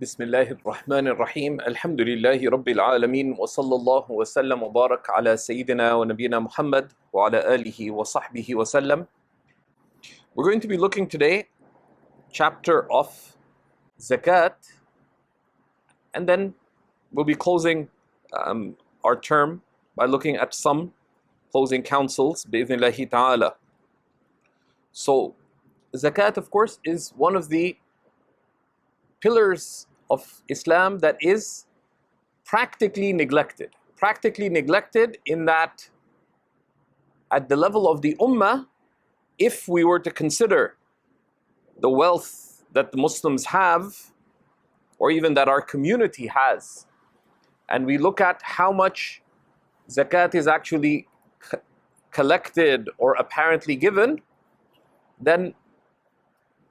بسم الله الرحمن الرحيم الحمد لله رب العالمين وصلى الله وسلم وبارك على سيدنا ونبينا محمد وعلى آله وصحبه وسلم. We're going to be looking today chapter of Zakat, and then we'll be closing our term by looking at some closing counsels بإذن ta'ala. So Zakat, of course, is one of the pillars of Islam that is practically neglected. Practically neglected in that at the level of the ummah, if we were to consider the wealth that the Muslims have, or even that our community has, and we look at how much zakat is actually collected or apparently given, then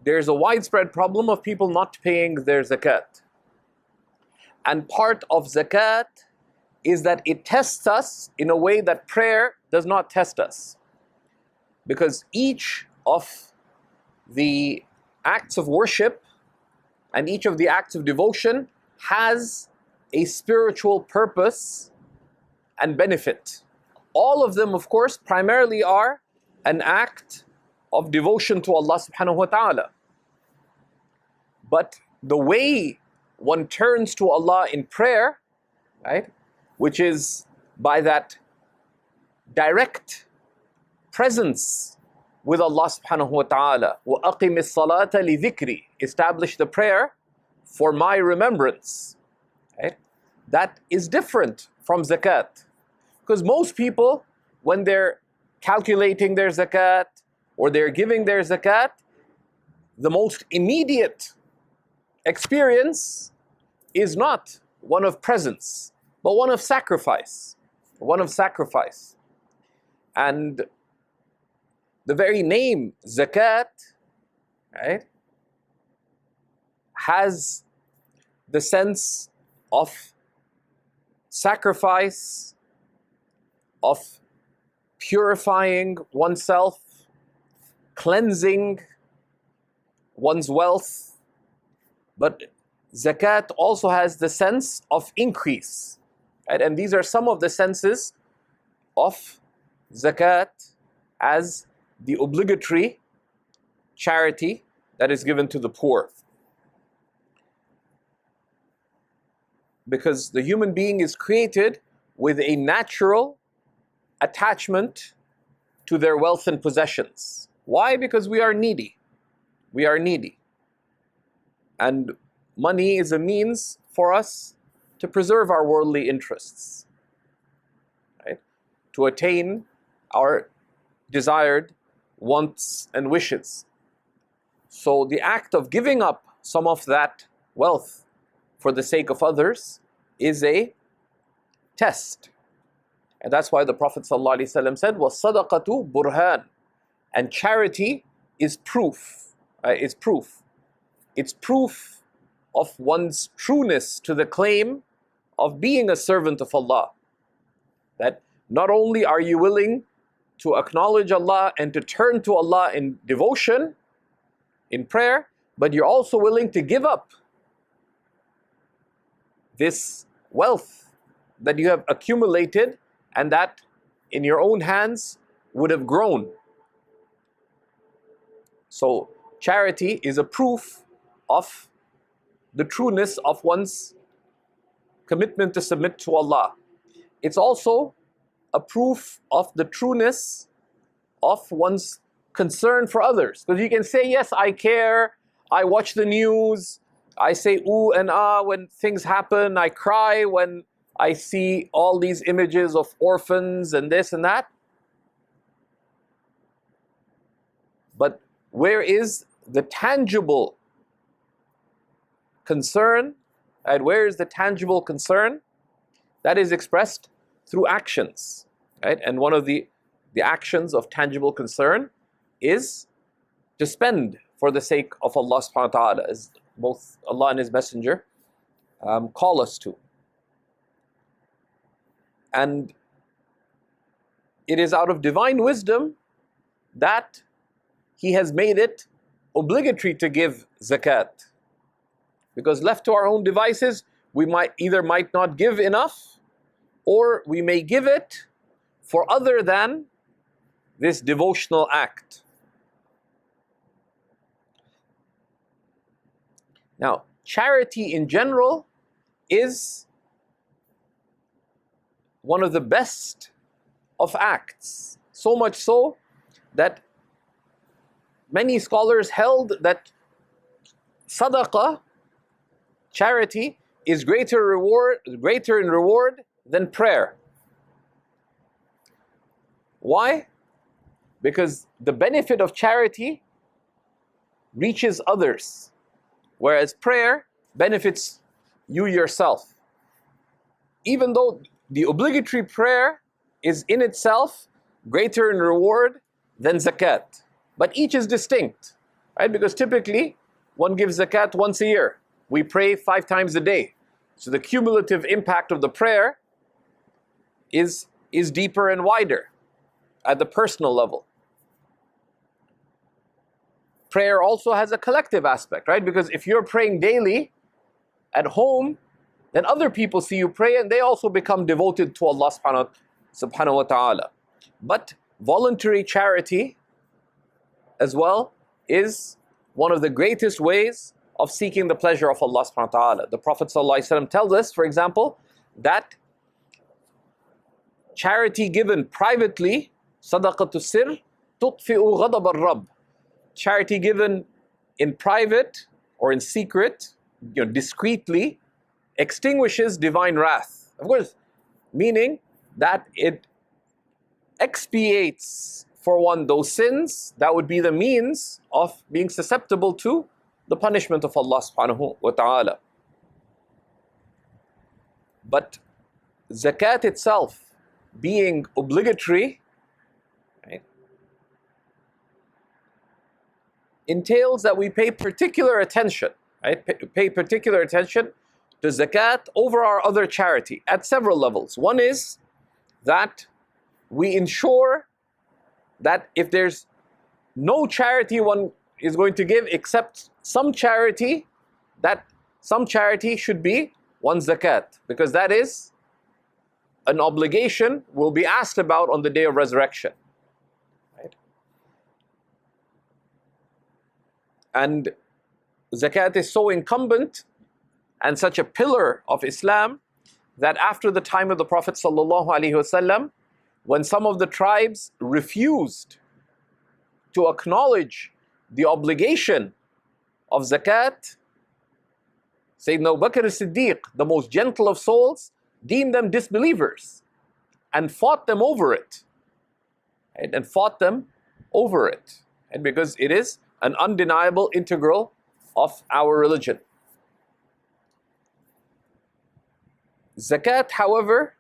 there's a widespread problem of people not paying their zakat. And part of zakat is that it tests us in a way that prayer does not test us. Because each of the acts of worship and each of the acts of devotion has a spiritual purpose and benefit. All of them, of course, primarily are an act of devotion to Allah subhanahu wa ta'ala. But the way one turns to Allah in prayer, right, which is by that direct presence with Allah subhanahu wa ta'ala. وَأَقِمِ الصَّلَاةَ لِذِكْرِ, establish the prayer for my remembrance. Right? That is different from zakat. Because most people, when they're calculating their zakat or they're giving their zakat, the most immediate experience is not one of presence, but one of sacrifice. One of sacrifice. And the very name zakat, right, has the sense of sacrifice, of purifying oneself, cleansing one's wealth. But zakat also has the sense of increase. Right? And these are some of the senses of zakat as the obligatory charity that is given to the poor. Because the human being is created with a natural attachment to their wealth and possessions. Why? Because we are needy. We are needy. And money is a means for us to preserve our worldly interests, right? To attain our desired wants and wishes. So the act of giving up some of that wealth for the sake of others is a test. And that's why the Prophet ﷺ said, وَالصَّدَقَةُ burhan. And charity is proof. It's proof. It's proof of one's trueness to the claim of being a servant of Allah. That not only are you willing to acknowledge Allah and to turn to Allah in devotion, in prayer, but you're also willing to give up this wealth that you have accumulated and that in your own hands would have grown. So charity is a proof of the trueness of one's commitment to submit to Allah. It's also a proof of the trueness of one's concern for others. Because you can say, yes, I care, I watch the news, I say ooh and ah when things happen, I cry when I see all these images of orphans and this and that. But where is the tangible concern? And where is the tangible concern? That is expressed through actions. Right? And one of the actions of tangible concern is to spend for the sake of Allah subhanahu wa ta'ala, as both Allah and His Messenger call us to. And it is out of divine wisdom that He has made it obligatory to give zakat. Because left to our own devices, we might not give enough, or we may give it for other than this devotional act. Now, charity in general is one of the best of acts. So much so that many scholars held that sadaqah, charity, is greater in reward than prayer. Why? Because the benefit of charity reaches others, whereas prayer benefits you yourself. Even though the obligatory prayer is in itself greater in reward than zakat, but each is distinct, right? Because typically one gives zakat once a year. We pray 5 times a day. So the cumulative impact of the prayer is deeper and wider at the personal level. Prayer also has a collective aspect, right? Because if you're praying daily at home, then other people see you pray and they also become devoted to Allah subhanahu wa ta'ala. But voluntary charity as well is one of the greatest ways of seeking the pleasure of Allah subhanahu wa ta'ala. The Prophet ﷺ tells us, for example, that charity given privately, sadaqatu sir, tutfi'u ghadab al-Rabb. Charity given in private or in secret, discreetly, extinguishes divine wrath. Of course, meaning that it expiates for one those sins that would be the means of being susceptible to the punishment of Allah subhanahu wa ta'ala. But zakat itself being obligatory, right, entails that we pay particular attention, right? Pay particular attention to zakat over our other charity at several levels. One is that we ensure that if there's no charity one is going to give except some charity, that some charity should be one's zakat, because that is an obligation we'll be asked about on the day of resurrection. Right? And zakat is so incumbent and such a pillar of Islam that after the time of the Prophet ﷺ, when some of the tribes refused to acknowledge the obligation of zakat, Sayyidina Abu Bakr as-Siddiq, the most gentle of souls, deemed them disbelievers and fought them over it. Right? And fought them over it. And because it is an undeniable integral of our religion. Zakat, however,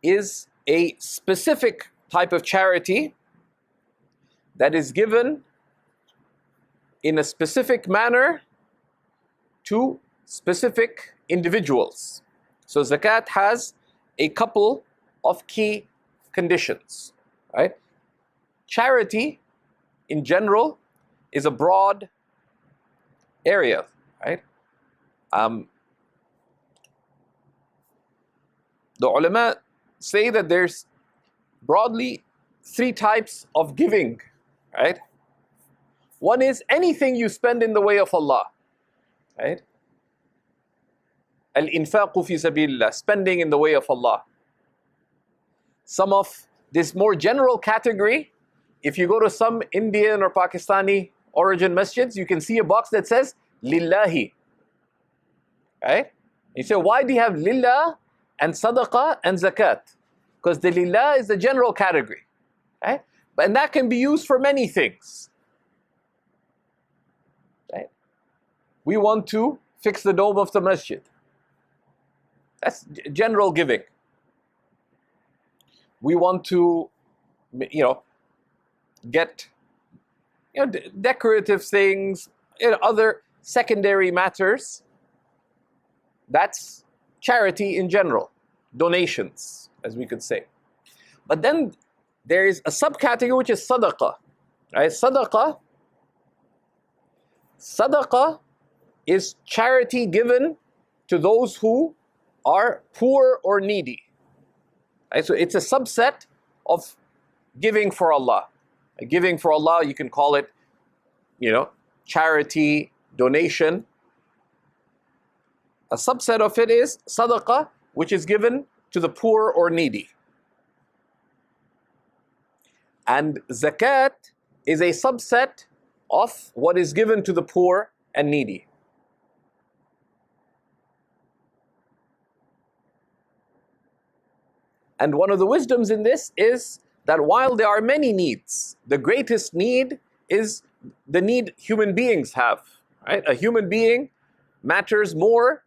is a specific type of charity that is given in a specific manner to specific individuals. So zakat has a couple of key conditions, right? Charity in general is a broad area, right? The ulama say that there's broadly 3 types of giving, right? One is anything you spend in the way of Allah, right? Al-infaqu fi sabilillah, spending in the way of Allah. Some of this more general category, if you go to some Indian or Pakistani origin masjids, you can see a box that says lillahi, right? You say, why do you have lillah and sadaqah and zakat? Because the lillah is the general category, right? And that can be used for many things, right? We want to fix the dome of the masjid. That's general giving. We want to, get, decorative things, other secondary matters. That's charity in general, donations, as we could say. But then there is a subcategory which is sadaqah. Right? Sadaqah is charity given to those who are poor or needy. Right? So it's a subset of giving for Allah. Giving for Allah, you can call it, charity, donation. A subset of it is sadaqah, which is given to the poor or needy. And zakat is a subset of what is given to the poor and needy. And one of the wisdoms in this is that while there are many needs, the greatest need is the need human beings have. Right? A human being matters more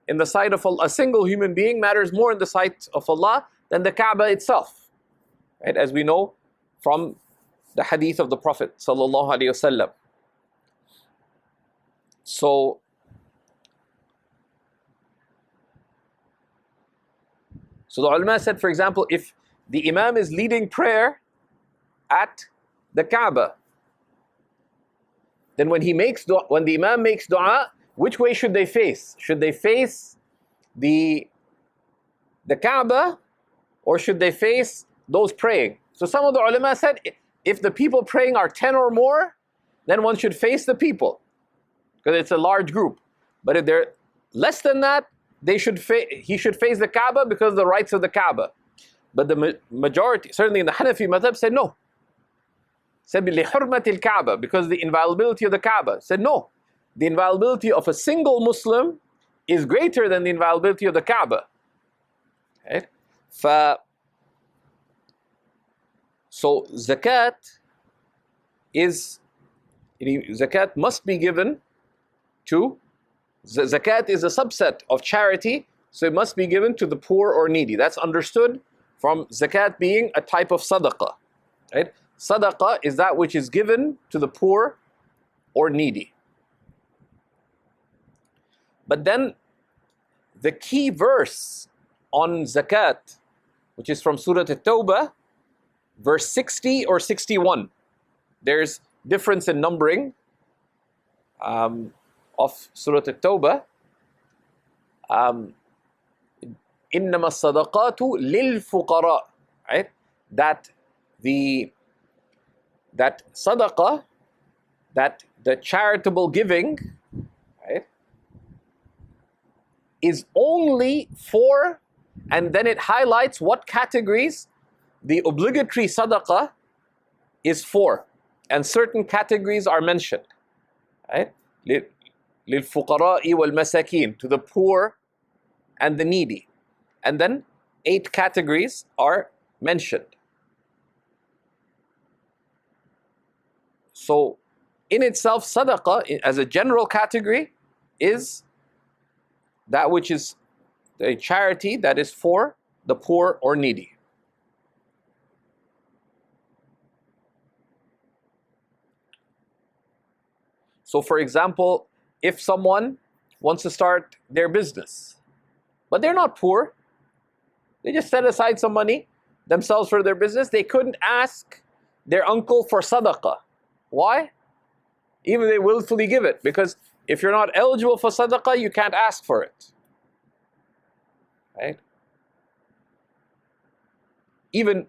in the sight of Allah. A single human being matters more in the sight of Allah than the Kaaba itself. Right? As we know from the hadith of the Prophet sallallahu alaihi wasallam. So the ulama said, for example, if the Imam is leading prayer at the Kaaba, then when the Imam makes dua, which way should they face? Should they face the Kaaba, or should they face those praying? So some of the ulama said, if the people praying are 10 or more, then one should face the people, because it's a large group. But if they're less than that, he should face the Kaaba because of the rights of the Kaaba. But the majority, certainly in the Hanafi madhab, said no. Said لِحُرْمَةِ الْكَعْبَةِ, because the inviolability of the Kaaba. Said no. The inviolability of a single Muslim is greater than the inviolability of the Kaaba. Right? So zakat must be given to, zakat is a subset of charity, so it must be given to the poor or needy. That's understood from zakat being a type of sadaqah. Right? Sadaqah is that which is given to the poor or needy. But then the key verse on zakat, which is from Surah At-Tawbah, verse 60 or 61. There's difference in numbering of Surah At-Tawbah. إِنَّمَا الصَّدَقَاتُ لِلْفُقَرَاءِ. Right? That sadaqah, that the charitable giving, right, is only for, and then it highlights what categories the obligatory sadaqah is for, and certain categories are mentioned. Right? لِلْفُقَرَاءِ وَالْمَسَاكِينِ, to the poor and the needy. And then 8 categories are mentioned. So in itself, sadaqah as a general category is that which is a charity that is for the poor or needy. So for example, if someone wants to start their business, but they're not poor, they just set aside some money themselves for their business, they couldn't ask their uncle for sadaqah. Why? Even they willfully give it, because if you're not eligible for sadaqah, you can't ask for it. Right? Even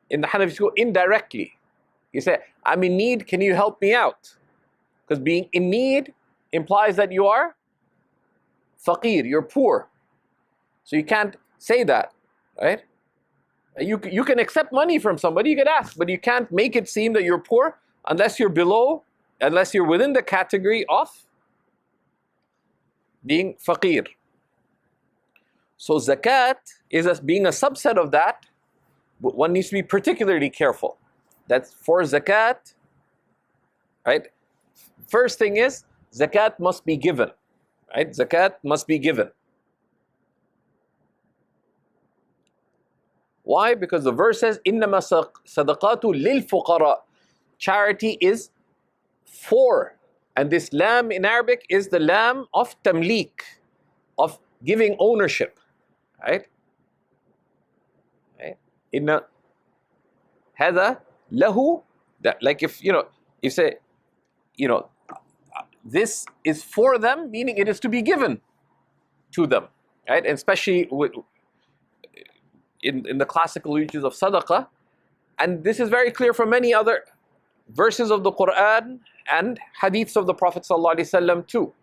in the Hanafi school, indirectly, you say, I'm in need, can you help me out? Because being in need implies that you are faqir, you're poor. So you can't say that, right? You can accept money from somebody, you can ask, but you can't make it seem that you're poor unless you're within the category of being faqir. So zakat is being a subset of that, but one needs to be particularly careful. That for zakat, right? First thing is, zakat must be given. Right? Zakat must be given. Why? Because the verse says, إِنَّمَا صَدَقَاتُ لِلْفُقَرَاءِ. Charity is for. And this lam in Arabic is the lam of tamlik, of giving ownership. Right? Right? Inna hada lahu. That, like if you say, this is for them, meaning it is to be given to them, right? And especially in the classical uses of sadaqah. And this is very clear from many other verses of the Quran and hadiths of the Prophet ﷺ too.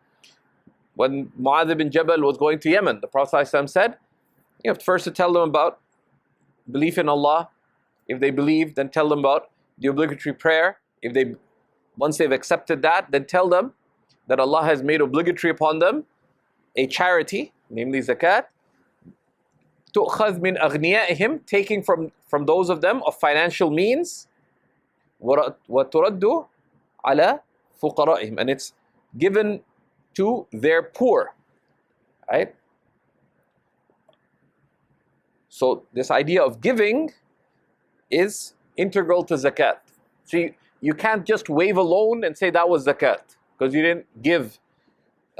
When Mu'adh ibn Jabal was going to Yemen, the Prophet ﷺ said, you have first to tell them about belief in Allah. If they believe, then tell them about the obligatory prayer. Once they've accepted that, then tell them that Allah has made obligatory upon them a charity, namely zakat, تُؤْخَذْ مِنْ أَغْنِيَائِهِمْ, taking from those of them of financial means, وَتُرَدُّ عَلَى فُقَرَائِهِمْ, and it's given to their poor, right? So this idea of giving is integral to zakat. So you can't just wave a loan and say that was zakat, because you didn't give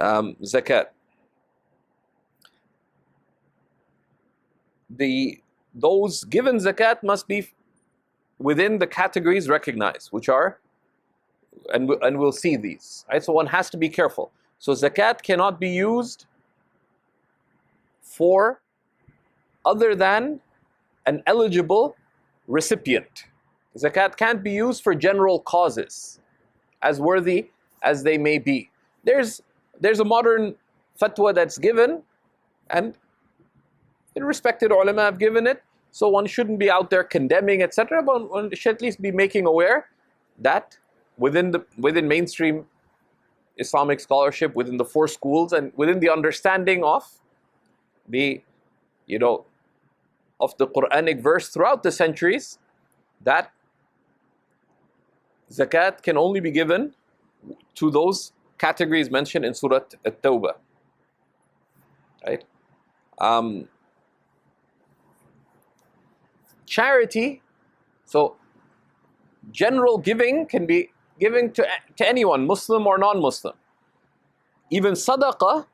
zakat. Those given zakat must be within the categories recognized, which are, and we'll see these, right? So one has to be careful. So zakat cannot be used for other than an eligible recipient. Zakat can't be used for general causes, as worthy as they may be. There's a modern fatwa that's given, and respected ulama have given it, so one shouldn't be out there condemning, etc. But one should at least be making aware that within mainstream Islamic scholarship, within the four schools, and within the understanding of the Quranic verse throughout the centuries, that zakat can only be given to those categories mentioned in Surah At-Tawbah. Right? Charity, so general giving can be given to anyone, Muslim or non-Muslim. Even sadaqah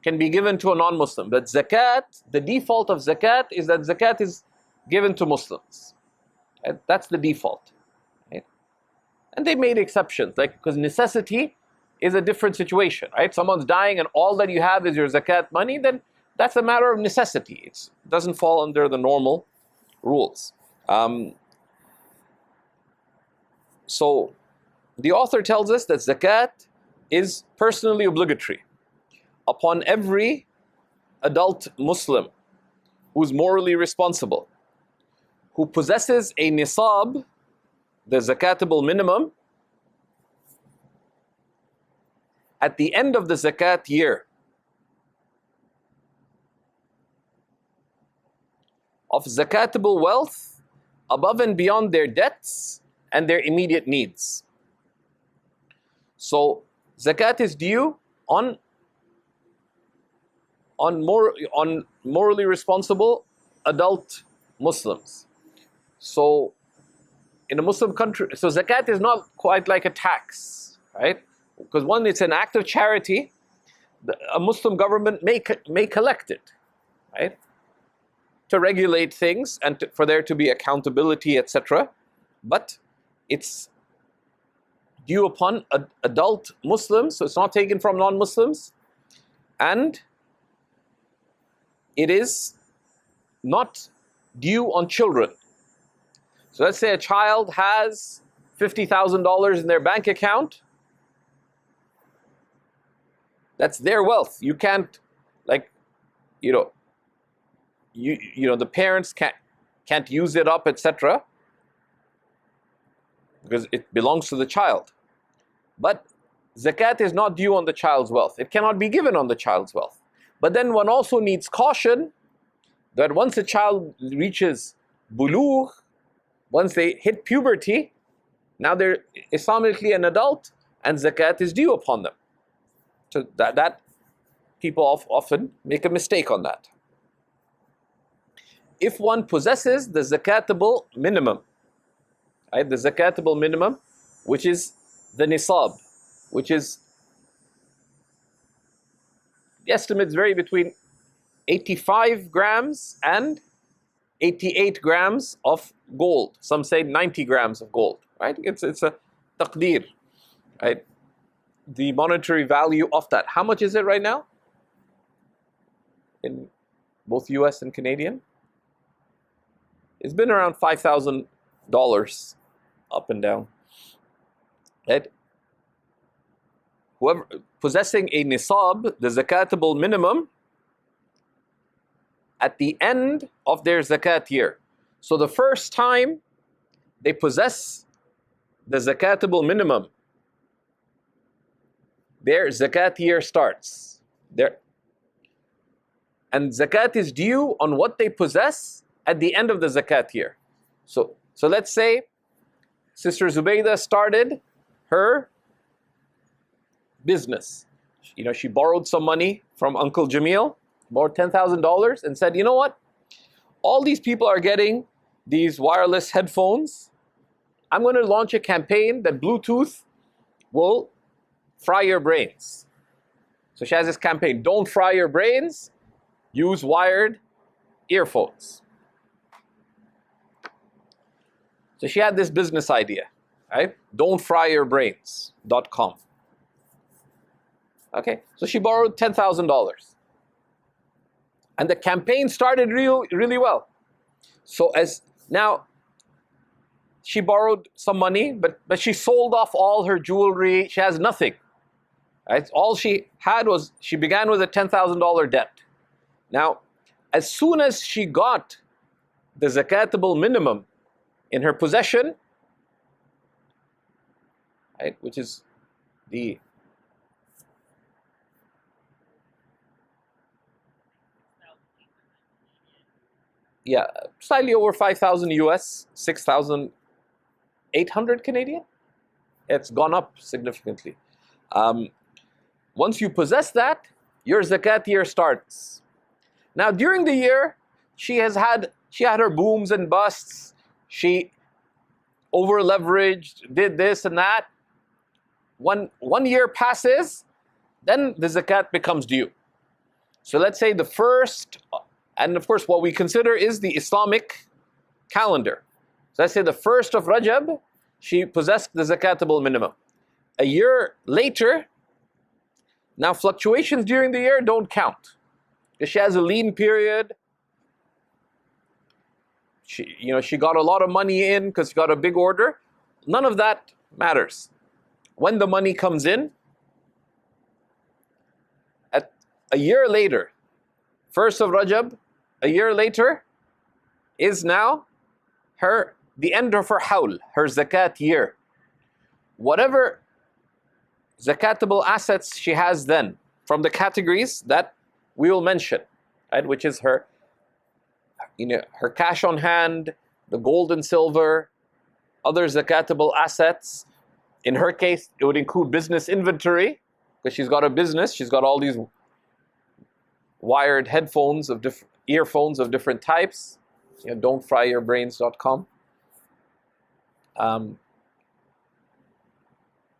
can be given to a non-Muslim. But zakat, the default of zakat is that zakat is given to Muslims. Right? That's the default. Right? And they made exceptions, because necessity is a different situation. Right? Someone's dying and all that you have is your zakat money, then that's a matter of necessity. It doesn't fall under the normal rules. So the author tells us that zakat is personally obligatory upon every adult Muslim who's morally responsible, who possesses a nisab, the zakatable minimum, at the end of the zakat year, of zakatable wealth above and beyond their debts and their immediate needs. So zakat is due on morally responsible adult Muslims. So in a Muslim country, so zakat is not quite like a tax, right? Because one, it's an act of charity. A Muslim government may collect it, right, to regulate things and for there to be accountability, etc. But it's due upon adult Muslims, so it's not taken from non-Muslims, and it is not due on children. So let's say a child has $50,000 in their bank account. That's their wealth. You can't, the parents can't use it up, etc., because it belongs to the child. But zakat is not due on the child's wealth. It cannot be given on the child's wealth. But then one also needs caution that once a child reaches bulugh, once they hit puberty, now they're Islamically an adult and zakat is due upon them. So that people often make a mistake on that. If one possesses the zakatable minimum, right, the zakatable minimum, which is the nisab, which is, the estimates vary between 85 grams and 88 grams of gold. Some say 90 grams of gold, right? It's a taqdeer, right? The monetary value of that. How much is it right now? In both US and Canadian? It's been around $5,000 up and down. Right? Whoever possessing a nisab, the zakatable minimum, at the end of their zakat year. So the first time they possess the zakatable minimum, their zakat year starts. And zakat is due on what they possess at the end of the zakat year. So let's say Sister Zubaydah started her business. She borrowed some money from Uncle Jamil, borrowed $10,000 and said, you know what? All these people are getting these wireless headphones. I'm going to launch a campaign that Bluetooth will fry your brains. So she has this campaign, don't fry your brains, use wired earphones. So she had this business idea, right? Don'tfryyourbrains.com. Okay, so she borrowed $10,000. And the campaign started really well. So now she borrowed some money, but she sold off all her jewelry. She has nothing. Right? All she had was, she began with a $10,000 debt. Now, as soon as she got the zakatable minimum in her possession, right, which is the slightly over 5,000 US, 6,800 Canadian. It's gone up significantly. Once you possess that, your zakat year starts. Now, during the year, she had her booms and busts. She over leveraged, did this and that. One year passes, then the zakat becomes due. So let's say the first, and of course what we consider is the Islamic calendar. So let's say the 1st of Rajab, she possessed the zakatable minimum. A year later, now fluctuations during the year don't count. Because she has a lean period. She got a lot of money in because she got a big order. None of that matters. When the money comes in, at a year later, 1st of Rajab, a year later, is now the end of her hawl, her zakat year. Whatever zakatable assets she has then, from the categories that we will mention, right, which is her cash on hand, the gold and silver, other zakatable assets. In her case, it would include business inventory, because she's got a business, she's got all these wired headphones earphones of different types. Don'tfryyourbrains.com.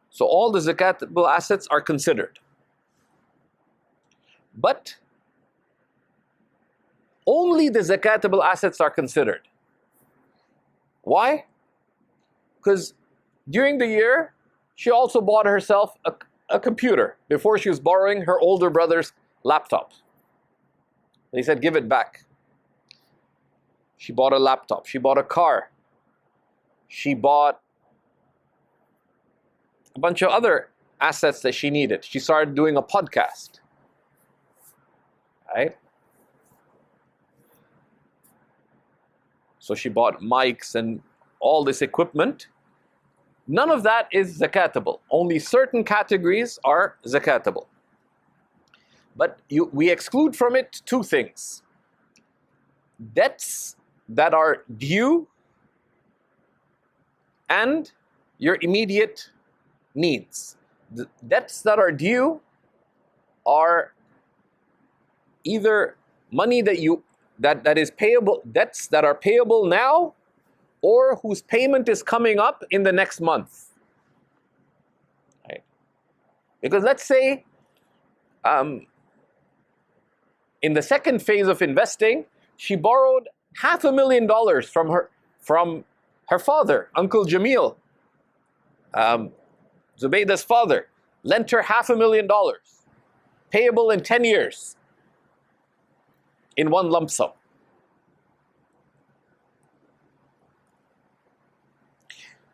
So all the zakatable assets are considered. But only the zakatable assets are considered. Why? Because during the year, she also bought herself a computer before she was borrowing her older brother's laptop. And he said, give it back. She bought a laptop. She bought a car. She bought a bunch of other assets that she needed. She started doing a podcast. Right? So she bought mics and all this equipment. None of that is zakatable. Only certain categories are zakatable. But we exclude from it two things. Debts that are due and your immediate needs. The debts that are due are either money that is payable, debts that are payable now, or whose payment is coming up in the next month. Right? Because let's say in the second phase of investing, she borrowed $500,000 from her father, Uncle Jamil, Zubayda's father, lent her $500,000, payable in 10 years, in one lump sum.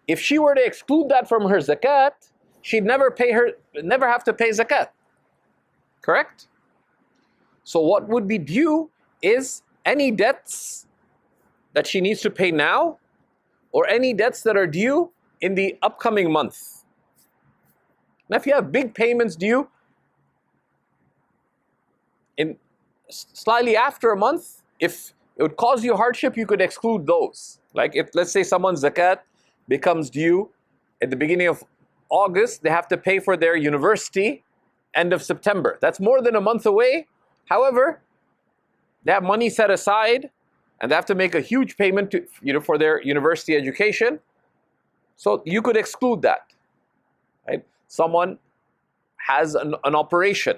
If she were to exclude that from her zakat, she'd never have to pay zakat. Correct? So what would be due is any debts that she needs to pay now, or any debts that are due in the upcoming month. Now, if you have big payments due in slightly after a month, if it would cause you hardship, you could exclude those. Like if, let's say, someone's zakat becomes due at the beginning of August, they have to pay for their university end of September. That's more than a month away. However, they have money set aside and they have to make a huge payment to, for their university education. So you could exclude that. Right? Someone has an operation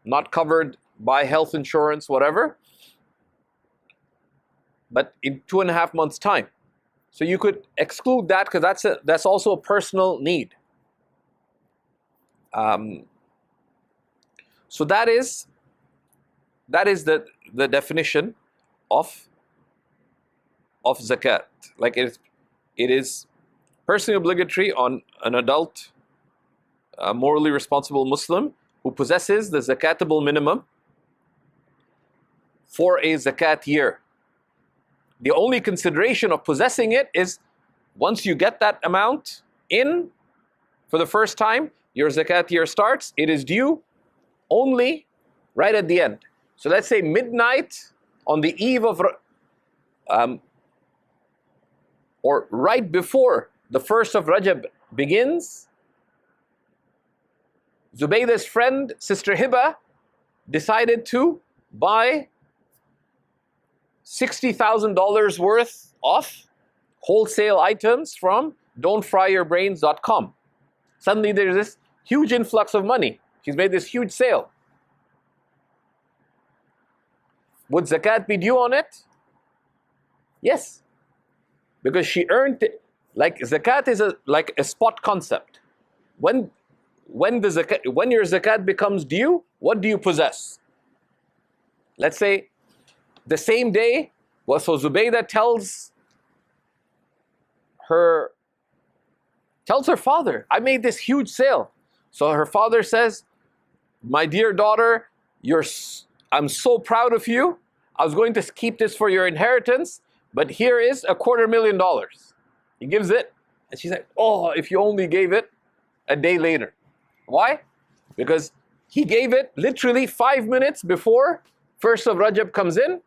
not covered by health insurance, whatever, but in 2.5 months' time. So you could exclude that because that's also a personal need. So that is the definition of zakat. Like it is personally obligatory on an adult, morally responsible Muslim who possesses the zakatable minimum for a zakat year. The only consideration of possessing it is once you get that amount in for the first time, your zakat year starts, it is due only right at the end. So let's say midnight on the eve of, or right before the 1st of Rajab begins, Zubayda's friend, Sister Hiba, decided to buy $60,000 worth of wholesale items from don'tfryyourbrains.com. Suddenly there's this huge influx of money. She's made this huge sale. Would zakat be due on it? Yes. Because she earned it. Like zakat is like a spot concept. When your zakat becomes due, what do you possess? Let's say the same day, so Zubaydah tells her father, I made this huge sale. So her father says, my dear daughter, I'm so proud of you. I was going to keep this for your inheritance, but here is $250,000. He gives it, and she's like, oh, if you only gave it a day later. Why? Because he gave it literally 5 minutes before 1st of Rajab comes in.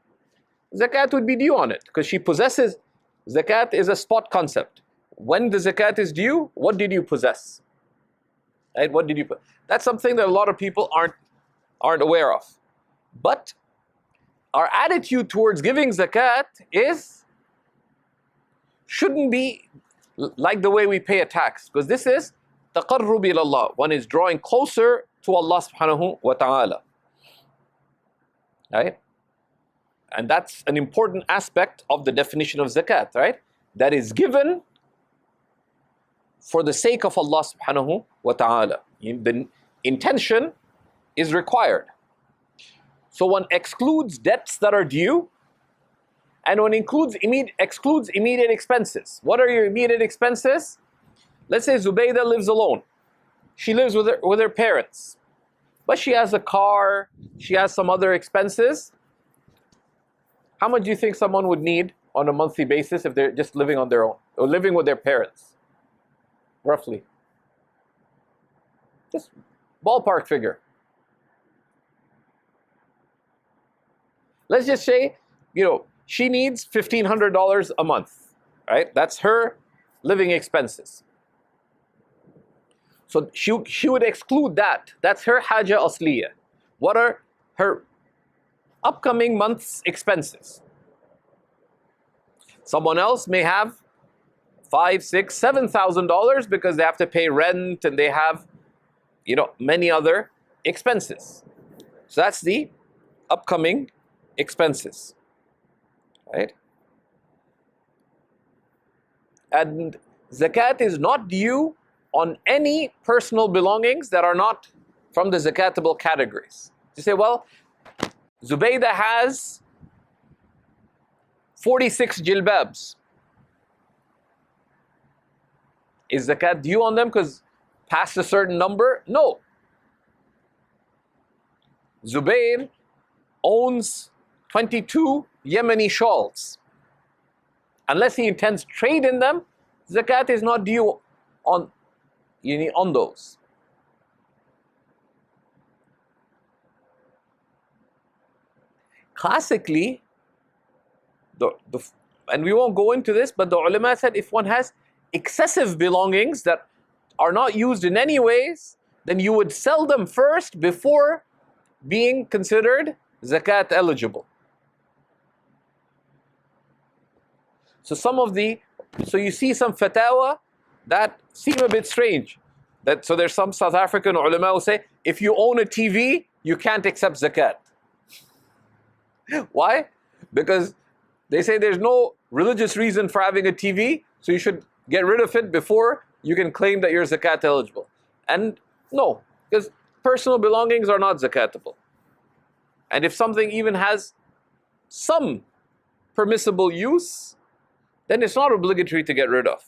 Zakat would be due on it because she possesses. Zakat is a spot concept. When the zakat is due, what did you possess? Right? What did you put? That's something that a lot of people aren't aware of. But our attitude towards giving zakat shouldn't be like the way we pay a tax, because this is taqarrub ila Allah. One is drawing closer to Allah subhanahu wa ta'ala. Right? And that's an important aspect of the definition of zakat, right? That is given for the sake of Allah subhanahu wa ta'ala. The intention is required. So one excludes debts that are due, and one excludes immediate expenses. What are your immediate expenses? Let's say Zubaydah lives alone. She lives with her parents. But she has a car, she has some other expenses. How much do you think someone would need on a monthly basis if they're just living on their own, or living with their parents? Roughly. Just ballpark figure. Let's just say, she needs $1,500 a month, right? That's her living expenses. So she would exclude that. That's her haja asliya. What are her upcoming month's expenses? Someone else may have $5,000, $6,000, $7,000 because they have to pay rent and they have, many other expenses. So that's the upcoming expenses. right? And zakat is not due on any personal belongings that are not from the zakatable categories. You say, well, Zubaydah has 46 jilbabs. Is zakat due on them because past a certain number? No. Zubayr owns 22 Yemeni shawls. Unless he intends trade in them, zakat is not due on those. Classically, and we won't go into this, but the ulama said if one has excessive belongings that are not used in any ways, then you would sell them first before being considered zakat eligible. So you see some fatawa that seem a bit strange. So there's some South African ulama who say, if you own a TV, you can't accept zakat. Why? Because they say there's no religious reason for having a TV, so you should get rid of it before you can claim that you're zakat eligible. And no, because personal belongings are not zakatable. And if something even has some permissible use, then it's not obligatory to get rid of.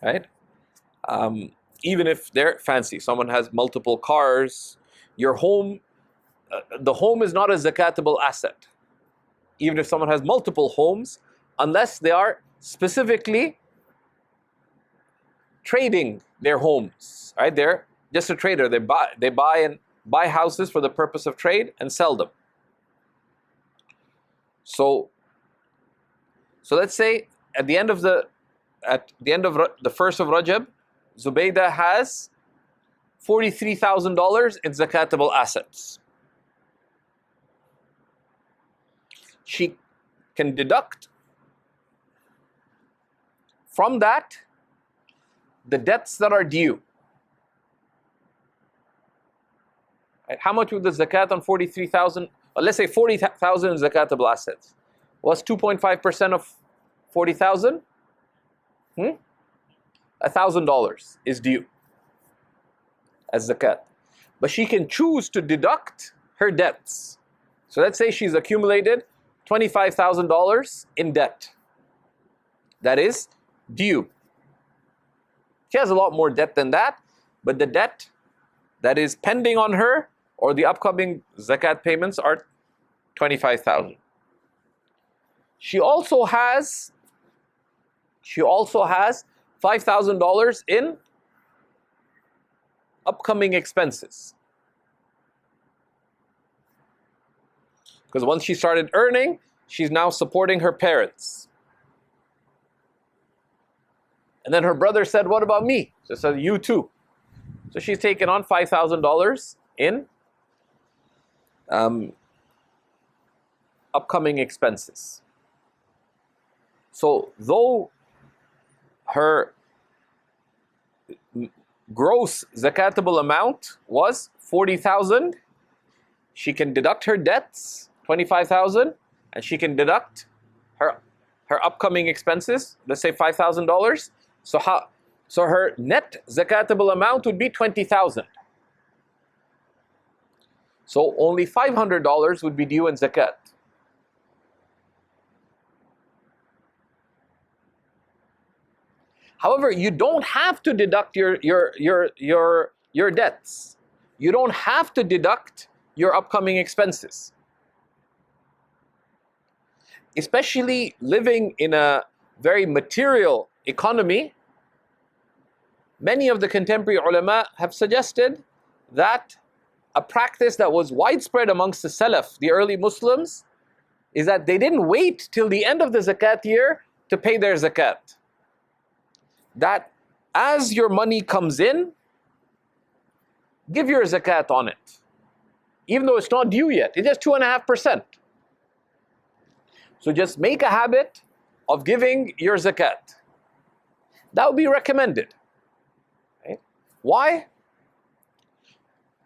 Right? Even if they're fancy, someone has multiple cars, your home, the home is not a zakatable asset. Even if someone has multiple homes, unless they are specifically trading their homes, right? They're just a trader. They buy houses for the purpose of trade and sell them. So let's say at the end of the first of Rajab, Zubaydah has $43,000 in zakatable assets. She can deduct from that the debts that are due. Right? How much would the zakat on 43,000? Let's say 40,000 in zakatable assets. What's 2.5% of 40,000? $1,000 is due as zakat. But she can choose to deduct her debts. So let's say she's accumulated $25,000 in debt. That is due. She has a lot more debt than that, but the debt that is pending on her or the upcoming zakat payments are $25,000. She also has $5,000 in upcoming expenses. Because once she started earning, she's now supporting her parents. And then her brother said, what about me? So she said, you too. So she's taken on $5,000 in upcoming expenses. So though her gross zakatable amount was 40,000, she can deduct her debts, 25,000, and she can deduct her upcoming expenses, let's say $5,000. So her net zakatable amount would be 20,000. So only $500 would be due in zakat. However, you don't have to deduct your debts. You don't have to deduct your upcoming expenses. Especially living in a very material economy, many of the contemporary ulama have suggested that a practice that was widespread amongst the Salaf, the early Muslims, is that they didn't wait till the end of the zakat year to pay their zakat. That as your money comes in, give your zakat on it. Even though it's not due yet, it's just 2.5%. So just make a habit of giving your zakat. That would be recommended. Right? Why?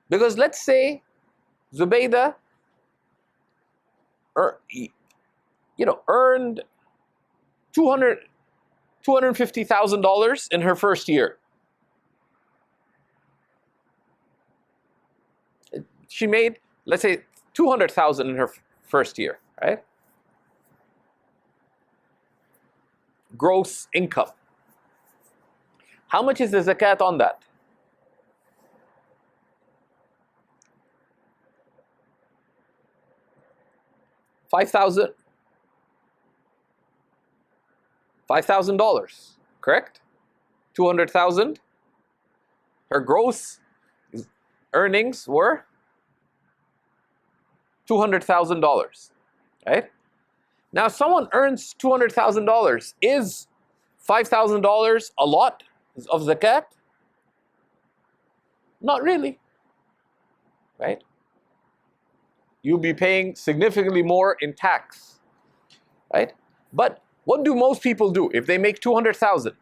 Because let's say Zubaydah earned $250,000 in her first year. She made, let's say, 200,000 in her first year, right? Gross income. How much is the zakat on that? $5,000, correct? 200,000. Her gross earnings were $200,000, right? Now, if someone earns $200,000, is $5,000 a lot of zakat? Not really, right? You'll be paying significantly more in tax, right? But what do most people do if they make 200,000?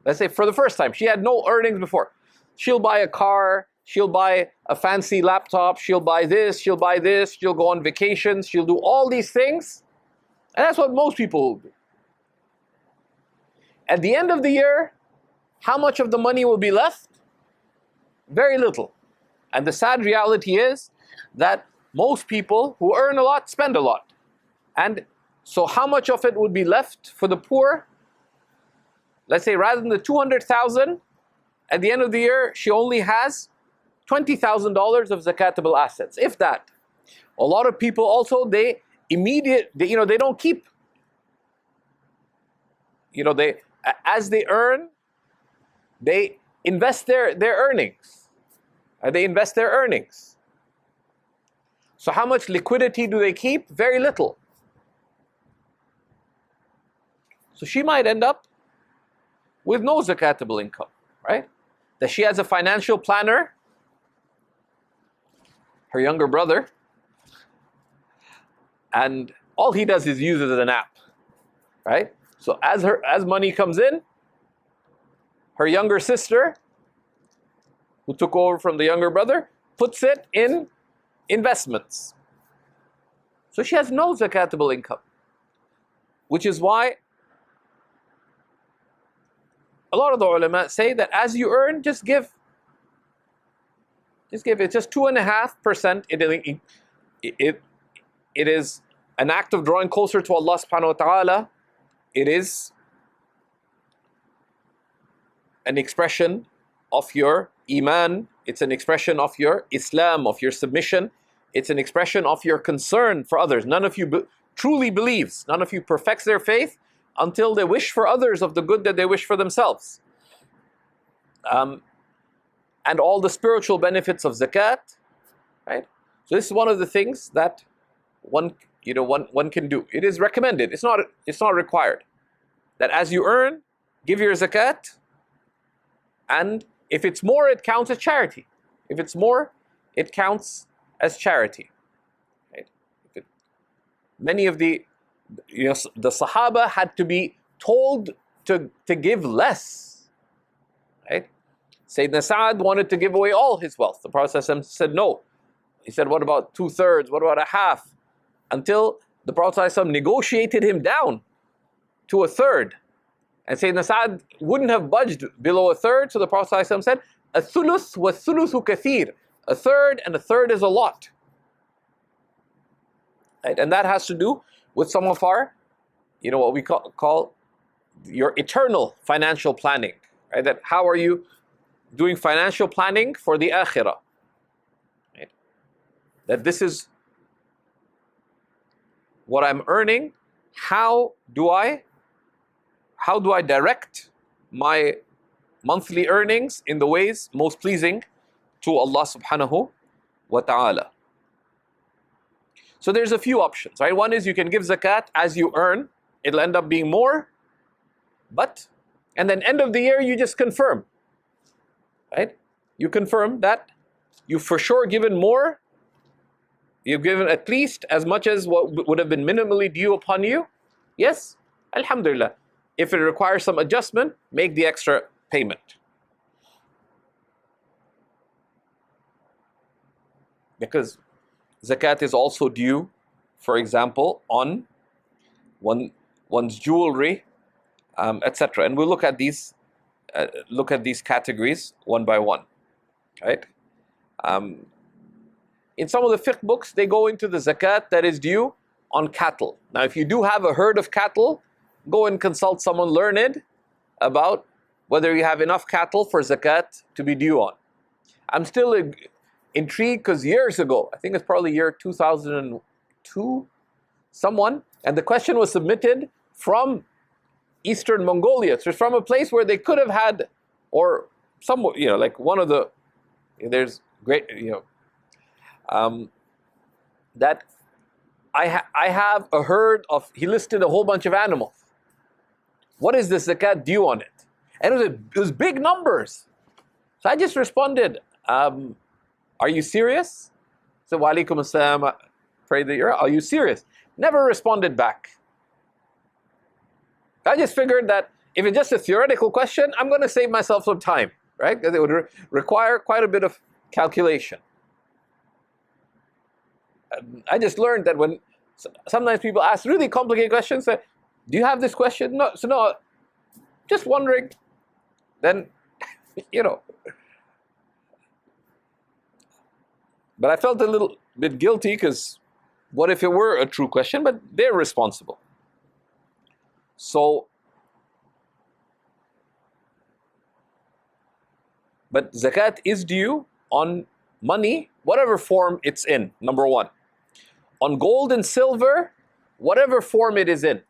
Let's say for the first time, she had no earnings before. She'll buy a car, she'll buy a fancy laptop, she'll buy this, she'll buy this, she'll go on vacations, she'll do all these things. And that's what most people do. At the end of the year, how much of the money will be left? Very little. And the sad reality is that most people who earn a lot spend a lot. And so how much of it would be left for the poor? Let's say rather than the 200,000, at the end of the year, she only has $20,000 of zakatable assets, if that. A lot of people also, they don't keep, as they earn, they invest their earnings. They invest their earnings. So how much liquidity do they keep? Very little. So she might end up with no zakatable income, right? That she has a financial planner, her younger brother, and all he does is use it as an app, right? So as money comes in, her younger sister, who took over from the younger brother, puts it in investments. So she has no zakatable income, which is why a lot of the ulama say that as you earn, just give it just 2.5%. It is an act of drawing closer to Allah subhanahu wa ta'ala. It is an expression of your iman. It's an expression of your Islam, of your submission. It's an expression of your concern for others. None of you truly believes. None of you perfects their faith until they wish for others of the good that they wish for themselves. And all the spiritual benefits of zakat, right? So this is one of the things that one can do. It is recommended. It's not required. That as you earn, give your zakat, and if it's more, it counts as charity. If it's more, it counts as charity. Right? Many of the Sahaba had to be told to give less. Right? Sayyidina Sa'ad wanted to give away all his wealth. The Prophet said no. He said, what about 2/3? What about a half? Until the Prophet negotiated him down to 1/3. And Sayyidina Sa'ad wouldn't have budged below 1/3, so the Prophet said, "Ath-thuluth wa-thuluthu kathir." 1/3 and 1/3 is a lot. Right? And that has to do with some of our, what we call your eternal financial planning. Right? That how are you doing financial planning for the akhirah? Right? That this is what I'm earning. How do I direct my monthly earnings in the ways most pleasing to Allah subhanahu wa ta'ala? So there's a few options, right? One is you can give zakat as you earn. It'll end up being more. And then end of the year, you just confirm. Right? You confirm that you've for sure given more. You've given at least as much as what would have been minimally due upon you. Yes, alhamdulillah. If it requires some adjustment, make the extra payment. Because zakat is also due, for example, on one's jewelry, etc. And we'll look at these categories one by one, right? In some of the fiqh books, they go into the zakat that is due on cattle. Now, if you do have a herd of cattle, go and consult someone learned about whether you have enough cattle for zakat to be due on. I'm still intrigued because years ago, I think it's probably year 2002, someone, and the question was submitted from Eastern Mongolia. So it's from a place where they could have had, or some, like one of the, there's great, that I have a herd of, he listed a whole bunch of animals. What is the zakat due on it? And it was big numbers. So I just responded, are you serious? So, wa alaikum assalam, pray that are you serious? Never responded back. I just figured that if it's just a theoretical question, I'm going to save myself some time, right? Because it would require quite a bit of calculation. I just learned that when sometimes people ask really complicated questions, say, do you have this question? No, so no, just wondering. Then, But I felt a little bit guilty because what if it were a true question? But they're responsible. So, but zakat is due on money, whatever form it's in, number one. On gold and silver, whatever form it is in.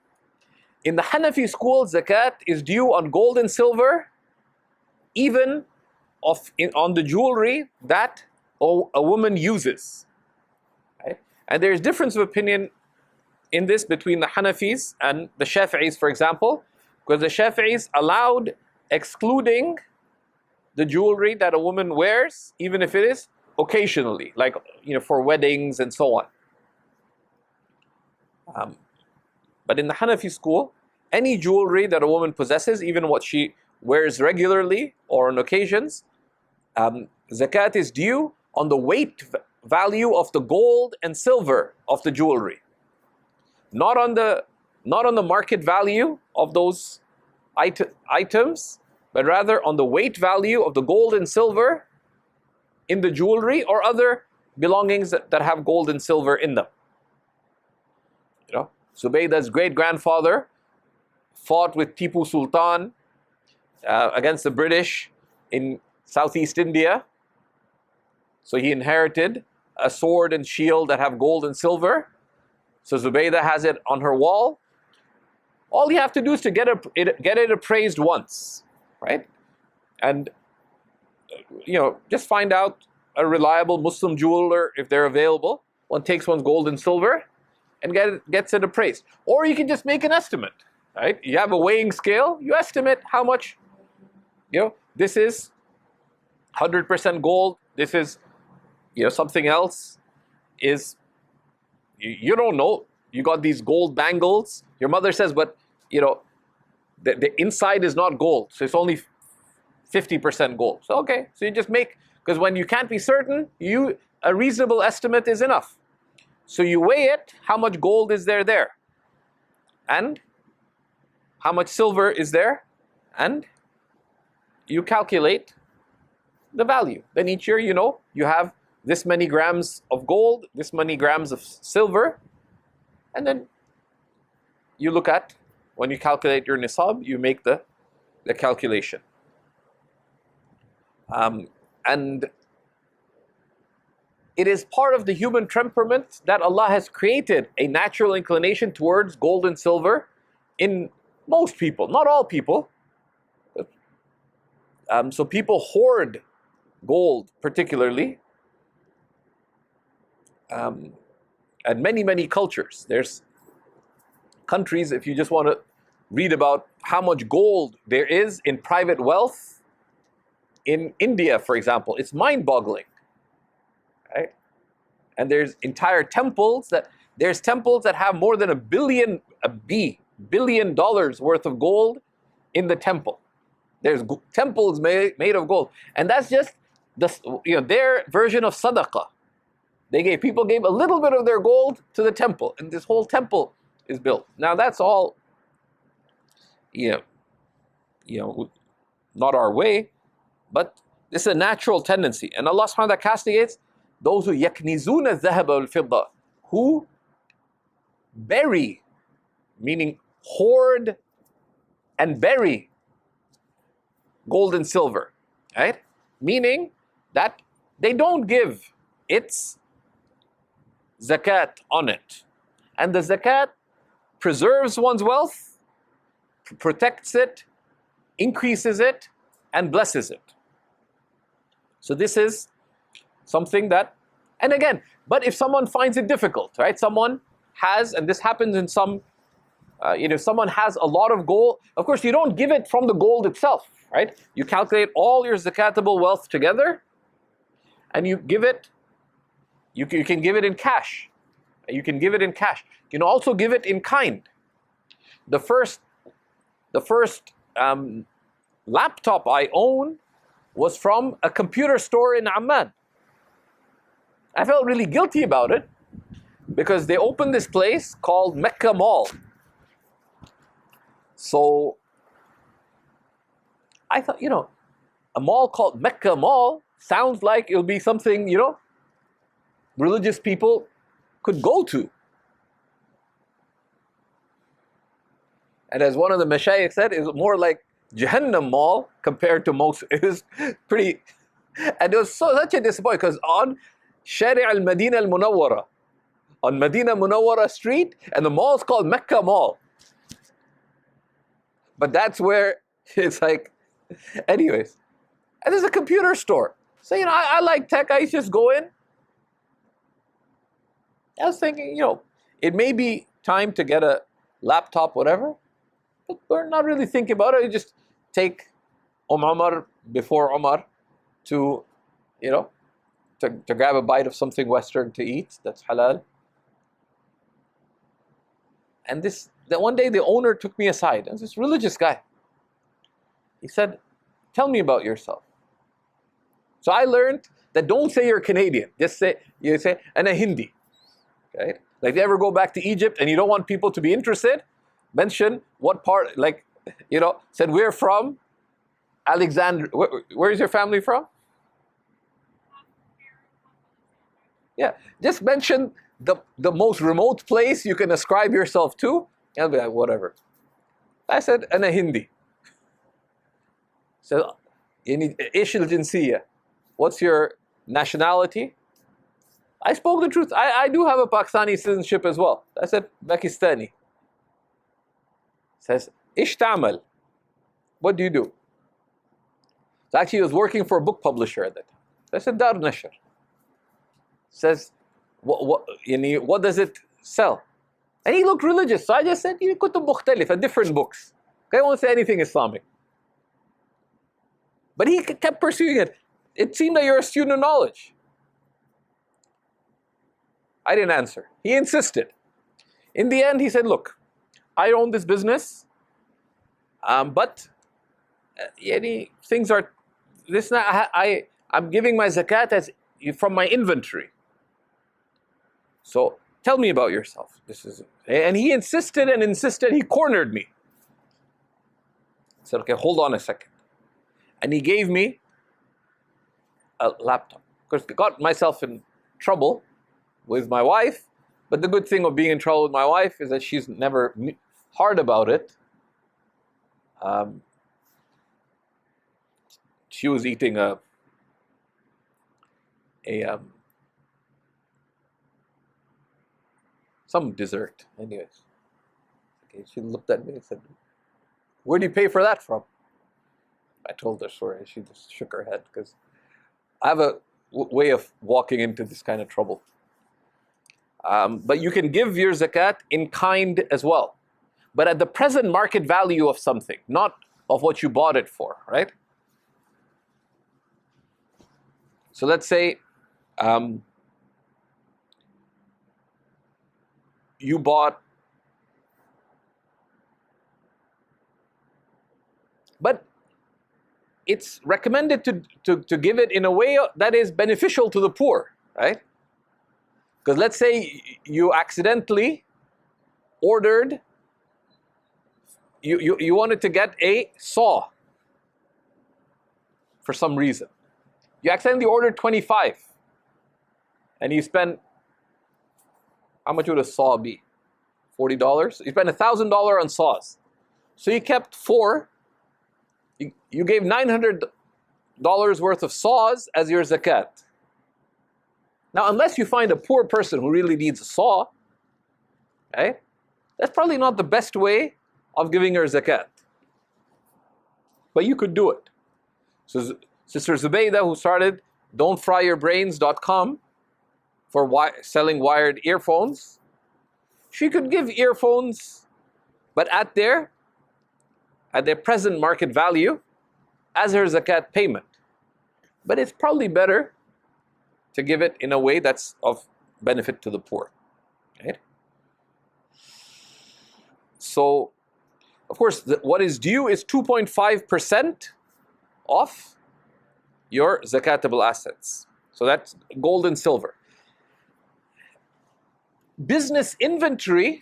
In the Hanafi school, zakat is due on gold and silver, even on the jewelry that a woman uses. Right? And there's difference of opinion in this between the Hanafis and the Shafi'is, for example, because the Shafi'is allowed excluding the jewelry that a woman wears, even if it is occasionally, like for weddings and so on. But in the Hanafi school, any jewelry that a woman possesses, even what she wears regularly or on occasions, zakat is due on the weight value of the gold and silver of the jewelry, not on the market value of those items, but rather on the weight value of the gold and silver in the jewelry or other belongings that have gold and silver in them. Zubayda's great-grandfather fought with Tipu Sultan against the British in Southeast India. So he inherited a sword and shield that have gold and silver. So Zubaydah has it on her wall. All you have to do is to get it appraised once, right? And just find out a reliable Muslim jeweler if they're available. One takes one's gold and silver and gets it appraised. Or you can just make an estimate, right? You have a weighing scale, you estimate how much, this is 100% gold, this is, something else is, you don't know. You got these gold bangles. Your mother says, but, the inside is not gold, so it's only 50% gold. So, okay, so you just make, because when you can't be certain, a reasonable estimate is enough. So you weigh it, how much gold is there, and how much silver is there, and you calculate the value. Then each year, you have this many grams of gold, this many grams of silver, and then you look at, when you calculate your nisab, you make the calculation. And it is part of the human temperament that Allah has created a natural inclination towards gold and silver in most people, not all people. So people hoard gold particularly. And many cultures. There's countries, if you just want to read about how much gold there is in private wealth, in India, for example, it's mind-boggling. Right? And there's entire temples that have more than $1 billion worth of gold in the temple. There's temples made of gold, and that's just their version of sadaqah. People gave a little bit of their gold to the temple, and this whole temple is built. Now that's all, you know, not our way, but this is a natural tendency. And Allah subhanahu wa ta'ala castigates those who yaknizuna dhahaba wal fidda, who bury, meaning hoard and bury gold and silver, right? Meaning that they don't give its zakat on it. And the zakat preserves one's wealth, protects it, increases it, and blesses it. So this is something that, and again, but if someone finds it difficult, right? Someone has, and this happens in some, someone has a lot of gold, of course you don't give it from the gold itself, right? You calculate all your zakatable wealth together, and you give it, you can give it in cash. You can give it in cash. You can also give it in kind. The first laptop I own was from a computer store in Amman. I felt really guilty about it because they opened this place called Mecca Mall. So I thought, a mall called Mecca Mall sounds like it'll be something, religious people could go to. And as one of the Mashaykh said, it's more like Jahannam Mall compared to most. It was pretty, and it was such a disappointment because on Shari' al-Madina al-Munawwara, on Medina Munawwara Street, and the mall is called Mecca Mall. But that's where it's like, anyways. And there's a computer store. So, I like tech, I just go in. I was thinking, it may be time to get a laptop, whatever, but we're not really thinking about it. You just take Umar before Umar to, to grab a bite of something Western to eat, that's halal. And that one day the owner took me aside, and this religious guy. He said, tell me about yourself. So I learned that don't say you're Canadian, just say, and a Hindi. Right? Like if you ever go back to Egypt and you don't want people to be interested, mention what part, said we're from Alexandria. Where is your family from? Yeah, just mention the most remote place you can ascribe yourself to. I'll be like, whatever. I said, and a Hindi. So, Ish al-Jinsiyya. What's your nationality? I spoke the truth. I do have a Pakistani citizenship as well. I said, Pakistani. Says, Ish ta'amal. What do you do? So actually, he was working for a book publisher at that time. So I said, Dar Nashr. Says, what does it sell? And he looked religious. So I just said, kutub mukhtalif, different books. I won't say anything Islamic. But he kept pursuing it. It seemed that you're a student of knowledge. I didn't answer. He insisted. In the end, he said, look, I own this business, but things are, I'm giving my zakat as from my inventory. So tell me about yourself. And he insisted and insisted. He cornered me. I said, okay, hold on a second. And he gave me a laptop. Of course, I got myself in trouble with my wife, but the good thing of being in trouble with my wife is that she's never hard about it. She was eating some dessert, anyways. Okay, she looked at me and said, "Where do you pay for that from?" I told her story. She just shook her head because I have a way of walking into this kind of trouble. But you can give your zakat in kind as well, but at the present market value of something, not of what you bought it for, right? So let's say you bought, but it's recommended to give it in a way that is beneficial to the poor, right? Because let's say you accidentally ordered, you wanted to get a saw for some reason. You accidentally ordered 25 and you spent, how much would a saw be? $40? You spent $1,000 on saws. So you kept 4. You gave $900 worth of saws as your zakat. Now, unless you find a poor person who really needs a saw, okay, that's probably not the best way of giving your zakat. But you could do it. So Sister Zubaydah, who started don'tfryyourbrains.com for selling wired earphones, she could give earphones, but at their present market value as her zakat payment. But it's probably better to give it in a way that's of benefit to the poor. Right? So, of course, what is due is 2.5% of your zakatable assets. So that's gold and silver. Business inventory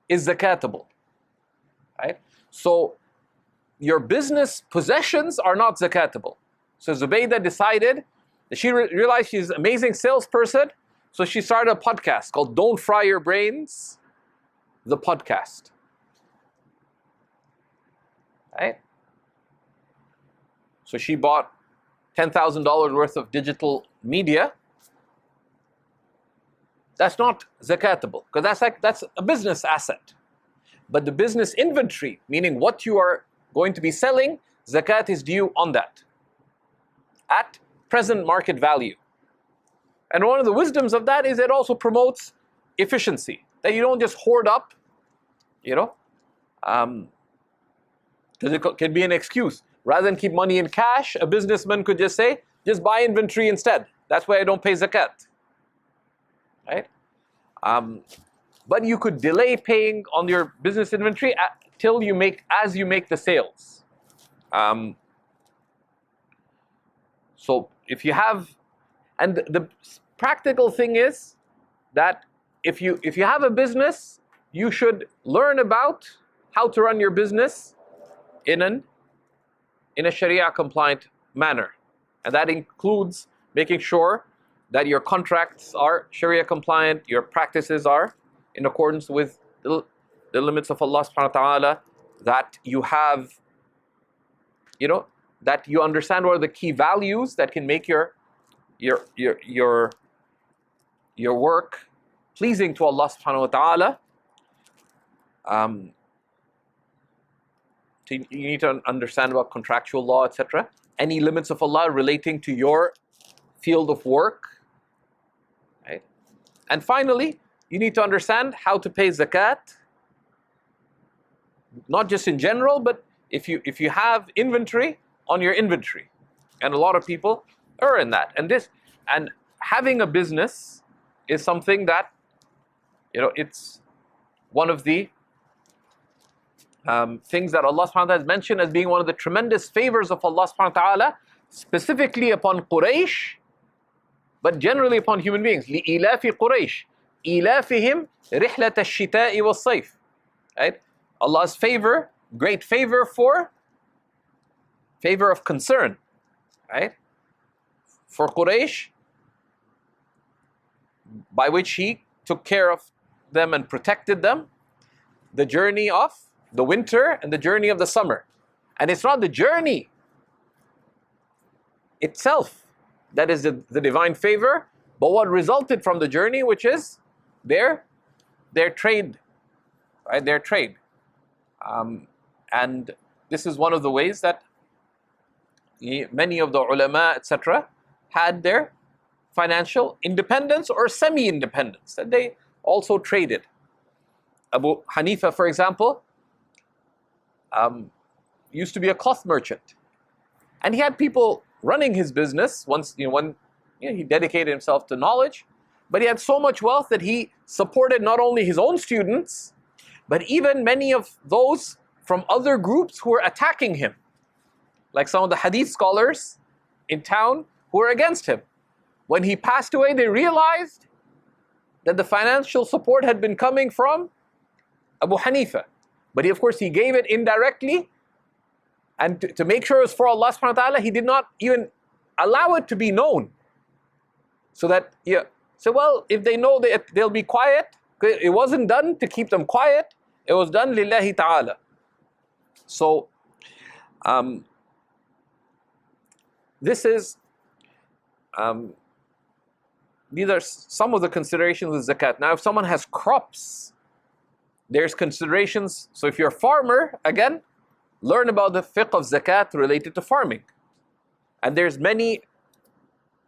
is zakatable. Right? So your business possessions are not zakatable. So Zubaydah decided that she realized she's an amazing salesperson, so she started a podcast called Don't Fry Your Brains, the podcast. Right? So she bought $10,000 worth of digital media. That's not zakatable, because that's a business asset. But the business inventory, meaning what you are going to be selling, zakat is due on that at present market value. And one of the wisdoms of that is it also promotes efficiency, that you don't just hoard up, because it can be an excuse. Rather than keep money in cash, a businessman could just say, just buy inventory instead. That's why I don't pay zakat. Right? But you could delay paying on your business inventory as you make the sales. So if you have, and the practical thing is that if you have a business, you should learn about how to run your business in a Sharia compliant manner. And that includes making sure that your contracts are Sharia compliant, your practices are in accordance with the limits of Allah subhanahu wa ta'ala, that you have, that you understand what are the key values that can make your work pleasing to Allah subhanahu wa ta'ala. So you need to understand about contractual law, etc. Any limits of Allah relating to your field of work. Right? And finally, you need to understand how to pay zakat, not just in general, but if you have inventory, on your inventory. And a lot of people err in that. And having a business is something that, it's one of the things that Allah subhanahu wa ta'ala has mentioned as being one of the tremendous favors of Allah subhanahu wa ta'ala, specifically upon Quraysh, but generally upon human beings. لِإِلَافِ قُرَيْشِ إِلَافِهِمْ رِحْلَةَ الشِّتَاءِ وَالصَّيْفِ. Right? Allah's favor, great favor of concern. Right? For Quraysh, by which He took care of them and protected them, the journey of the winter and the journey of the summer. And it's not the journey itself that is the divine favor, but what resulted from the journey, which is their trade, right? Their trade. And this is one of the ways that many of the ulama, etc., had their financial independence or semi-independence, that they also traded. Abu Hanifa, for example, used to be a cloth merchant, and he had people running his business. Once he dedicated himself to knowledge, but he had so much wealth that he supported not only his own students, but even many of those from other groups who were attacking him, like some of the hadith scholars in town who were against him. When he passed away, they realized that the financial support had been coming from Abu Hanifa. But of course, he gave it indirectly, and to make sure it was for Allah subhanahu wa ta'ala, he did not even allow it to be known. So that, so well, if they know that they'll be quiet, it wasn't done to keep them quiet, it was done lillahi ta'ala. So, this is, these are some of the considerations with zakat. Now, if someone has crops, there's considerations. So if you're a farmer, again, learn about the fiqh of zakat related to farming. And there's many,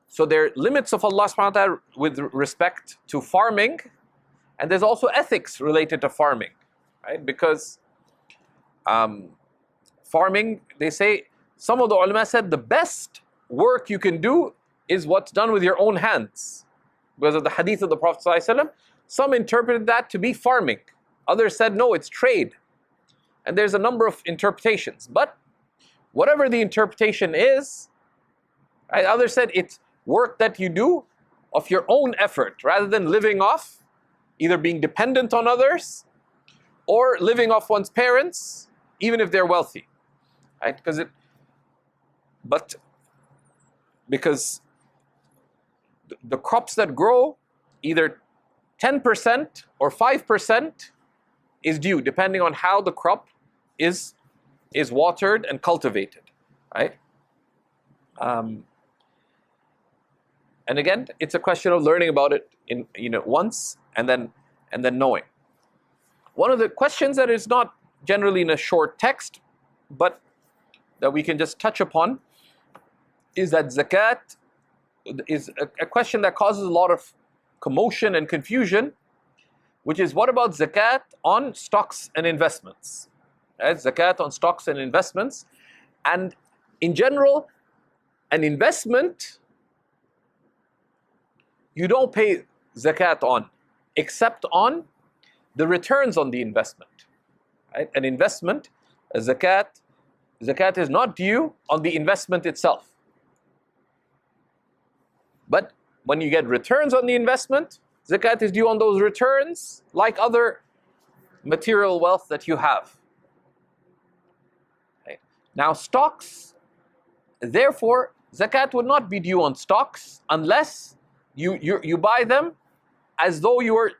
so there are limits of Allah subhanahu wa ta'ala with respect to farming, and there's also ethics related to farming, right? Because farming, they say, some of the ulama said the best work you can do is what's done with your own hands. Because of the hadith of the Prophet ﷺ, some interpreted that to be farming. Others said, no, it's trade. And there's a number of interpretations. But whatever the interpretation is, right, others said it's work that you do of your own effort, rather than living off, either being dependent on others, or living off one's parents, even if they're wealthy. Right? Because the crops that grow, either 10% or 5% is due, depending on how the crop is watered and cultivated, right? And again, it's a question of learning about it in once and then knowing. One of the questions that is not generally in a short text, but that we can just touch upon, is that zakat is a question that causes a lot of commotion and confusion, which is, what about zakat on stocks and investments? Right? Zakat on stocks and investments. And in general, an investment, you don't pay zakat on, except on the returns on the investment. Right? An investment, a zakat is not due on the investment itself. But when you get returns on the investment, zakat is due on those returns, like other material wealth that you have. Right? Now, stocks, therefore, zakat would not be due on stocks unless you buy them as though you were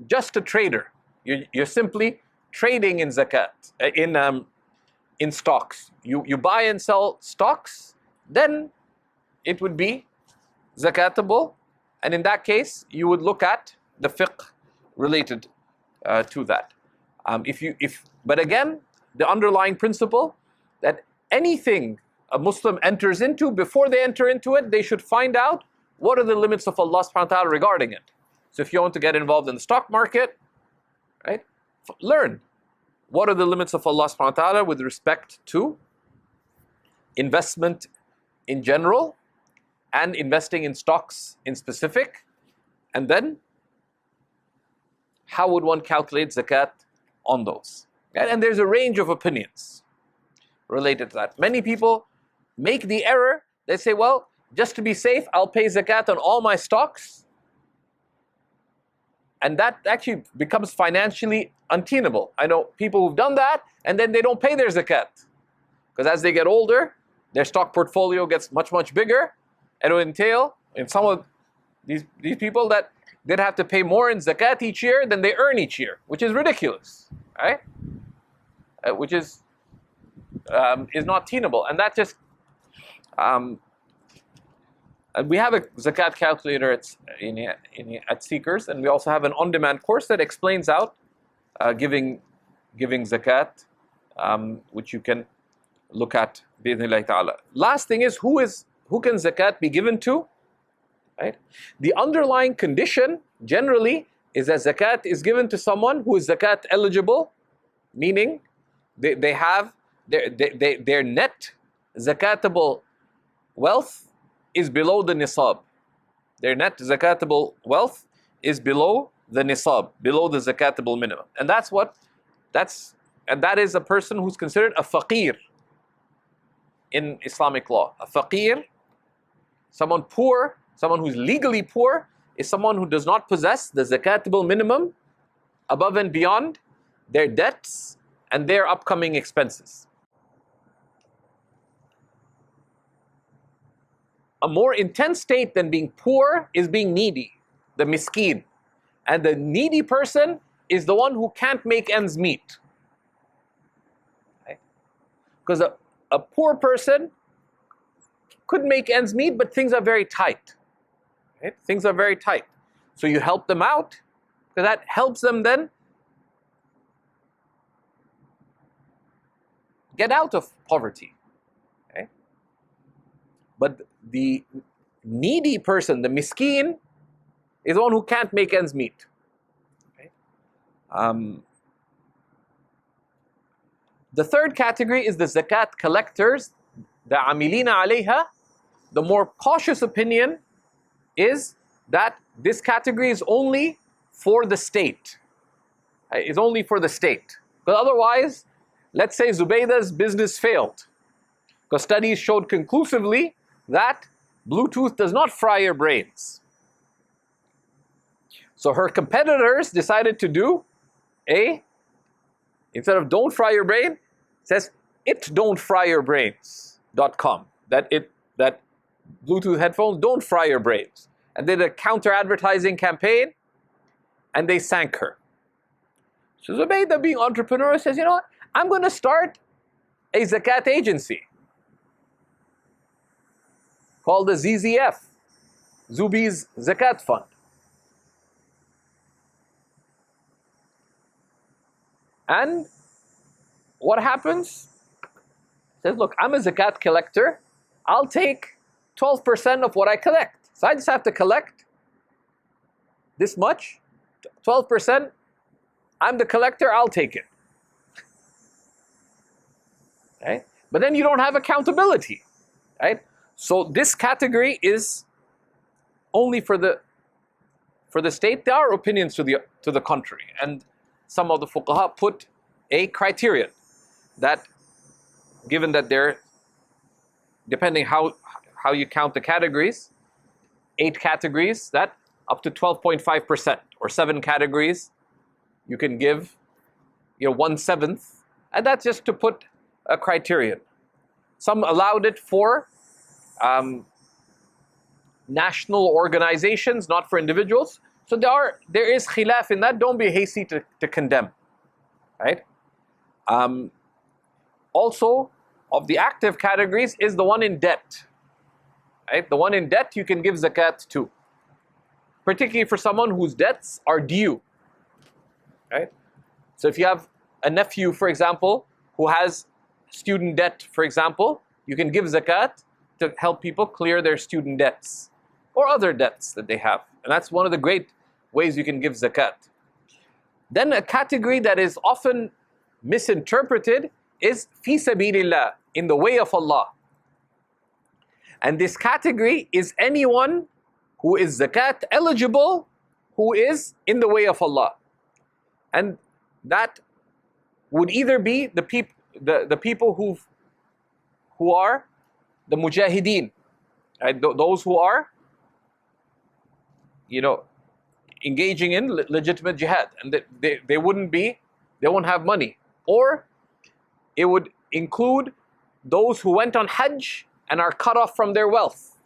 just a trader. You're simply trading in zakat, in stocks. You buy and sell stocks, then it would be zakatable, and in that case, you would look at the fiqh related to that. But again, the underlying principle that anything a Muslim enters into, before they enter into it, they should find out what are the limits of Allah subhanahu wa ta'ala regarding it. So if you want to get involved in the stock market, right, learn what are the limits of Allah subhanahu wa ta'ala with respect to investment in general, and investing in stocks in specific, and then how would one calculate zakat on those? And there's a range of opinions related to that. Many people make the error, they say, well, just to be safe, I'll pay zakat on all my stocks, and that actually becomes financially untenable. I know people who've done that, and then they don't pay their zakat, because as they get older, their stock portfolio gets much, much bigger. It will entail in some of these people that they'd have to pay more in zakat each year than they earn each year, which is ridiculous, right? Which is not tenable, and that just we have a zakat calculator at Seekers, and we also have an on-demand course that explains out giving zakat, which you can look at bi'idhnillahi ta'ala. Last thing is, who can zakat be given to? Right? The underlying condition generally is that zakat is given to someone who is zakat eligible, meaning they have their net zakatable wealth is below the nisab. Their net zakatable wealth is below the nisab, below the zakatable minimum. And that is a person who's considered a faqir in Islamic law. A faqir, someone poor, someone who's legally poor, is someone who does not possess the zakatable minimum above and beyond their debts, and their upcoming expenses. A more intense state than being poor is being needy, the miskeen. And the needy person is the one who can't make ends meet. Because a poor person could make ends meet, but things are very tight. Right? Things are very tight. So you help them out, because that helps them then get out of poverty. Okay? But the needy person, the miskeen, is the one who can't make ends meet. Okay? The third category is the zakat collectors, the amilina alayha. The more cautious opinion is that this category is only for the state. It's only for the state. Because otherwise, let's say Zubayda's business failed. Because studies showed conclusively that Bluetooth does not fry your brains. So her competitors decided to do instead of don't fry your brain, it says it don't fry your brains.com. That Bluetooth headphones don't fry your brains. And did a counter-advertising campaign, and they sank her. So Zubaydah, being entrepreneur, says, you know what, I'm going to start a zakat agency called the ZZF, Zubi's Zakat Fund. And what happens? Says, look, I'm a zakat collector. I'll take 12% of what I collect. So I just have to collect this much, 12%. I'm the collector, I'll take it. Right? But then you don't have accountability. Right? So this category is only for the state. There are opinions to the contrary. And some of the fuqaha put a criterion that, given that they're, depending how you count the categories, 8 categories, that up to 12.5%, or 7 categories, you can give 1/7, and that's just to put a criterion. Some allowed it for national organizations, not for individuals. So there is khilaf in that. Don't be hasty to condemn. Right? Also, of the active categories is the one in debt. Right? The one in debt you can give zakat to, particularly for someone whose debts are due. Right? So if you have a nephew, for example, who has student debt, for example, you can give zakat to help people clear their student debts or other debts that they have. And that's one of the great ways you can give zakat. Then a category that is often misinterpreted is fi sabilillah, in the way of Allah. And this category is anyone who is zakat eligible, who is in the way of Allah. And that would either be the people who are the mujahideen, right? Those who are, engaging in legitimate jihad, and they won't have money. Or it would include those who went on Hajj and are cut off from their wealth.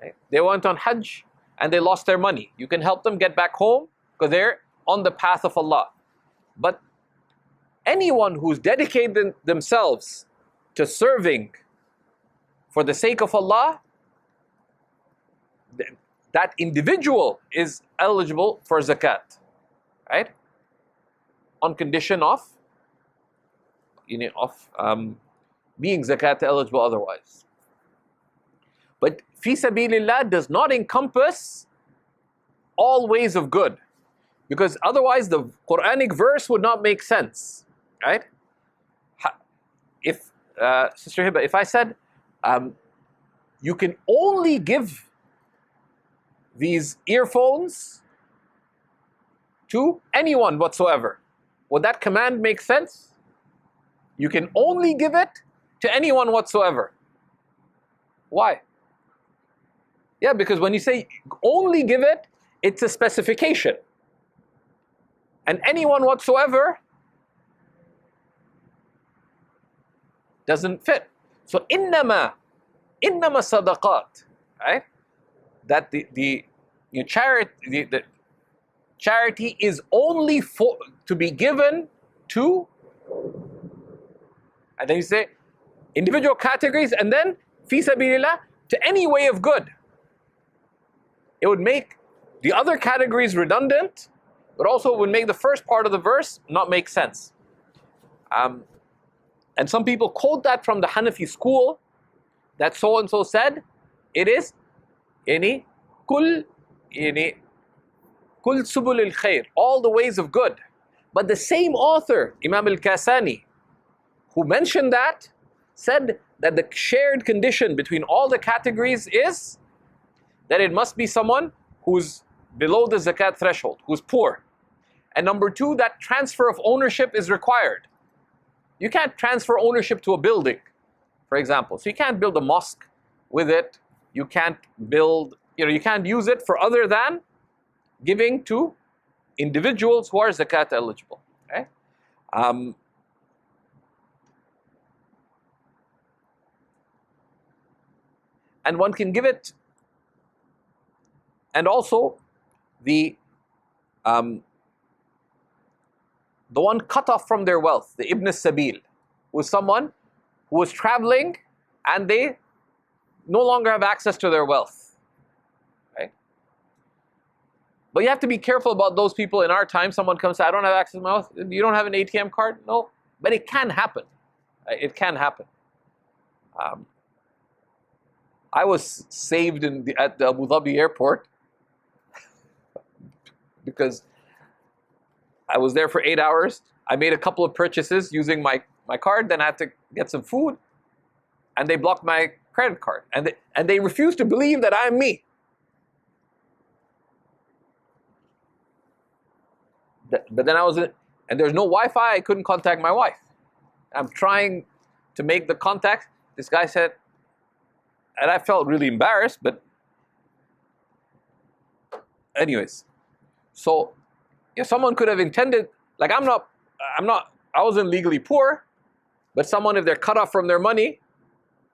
Right? They went on Hajj and they lost their money. You can help them get back home because they're on the path of Allah. But anyone who's dedicated themselves to serving for the sake of Allah, that individual is eligible for zakat, right? On condition of being zakat eligible otherwise. But fi sabilillah does not encompass all ways of good, because otherwise the Quranic verse would not make sense, right? If Sister Hiba, if I said you can only give these earphones to anyone whatsoever, would that command make sense? You can only give it to anyone whatsoever. Why? Yeah, because when you say only give it, it's a specification. And anyone whatsoever doesn't fit. So innama sadaqat, right? That the charity is only to be given to, and then you say individual categories, and then fi sabilillah, to any way of good. It would make the other categories redundant, but also would make the first part of the verse not make sense. And some people quote that from the Hanafi school, that so and so said, it is kul subul al khair, all the ways of good. But the same author, Imam al-Kasani, who mentioned that, said that the shared condition between all the categories is that it must be someone who's below the zakat threshold, who's poor. And number two, that transfer of ownership is required. You can't transfer ownership to a building, for example. So you can't build a mosque with it. You can't build, you can't use it for other than giving to individuals who are zakat eligible. Okay? And one can give it, and also the one cut off from their wealth, the Ibn Sabil, was someone who was traveling and they no longer have access to their wealth. Right? But you have to be careful about those people in our time. Someone comes and says, I don't have access to my wealth. You don't have an ATM card? No. But it can happen. It can happen. I was saved at the Abu Dhabi airport because I was there for 8 hours. I made a couple of purchases using my card, then I had to get some food, and they blocked my credit card. And they refused to believe that I'm me. But then I was in, and there's no Wi-Fi, I couldn't contact my wife. I'm trying to make the contact. This guy said, and I felt really embarrassed, but anyways. So if someone could have intended, like I wasn't legally poor, but someone, if they're cut off from their money,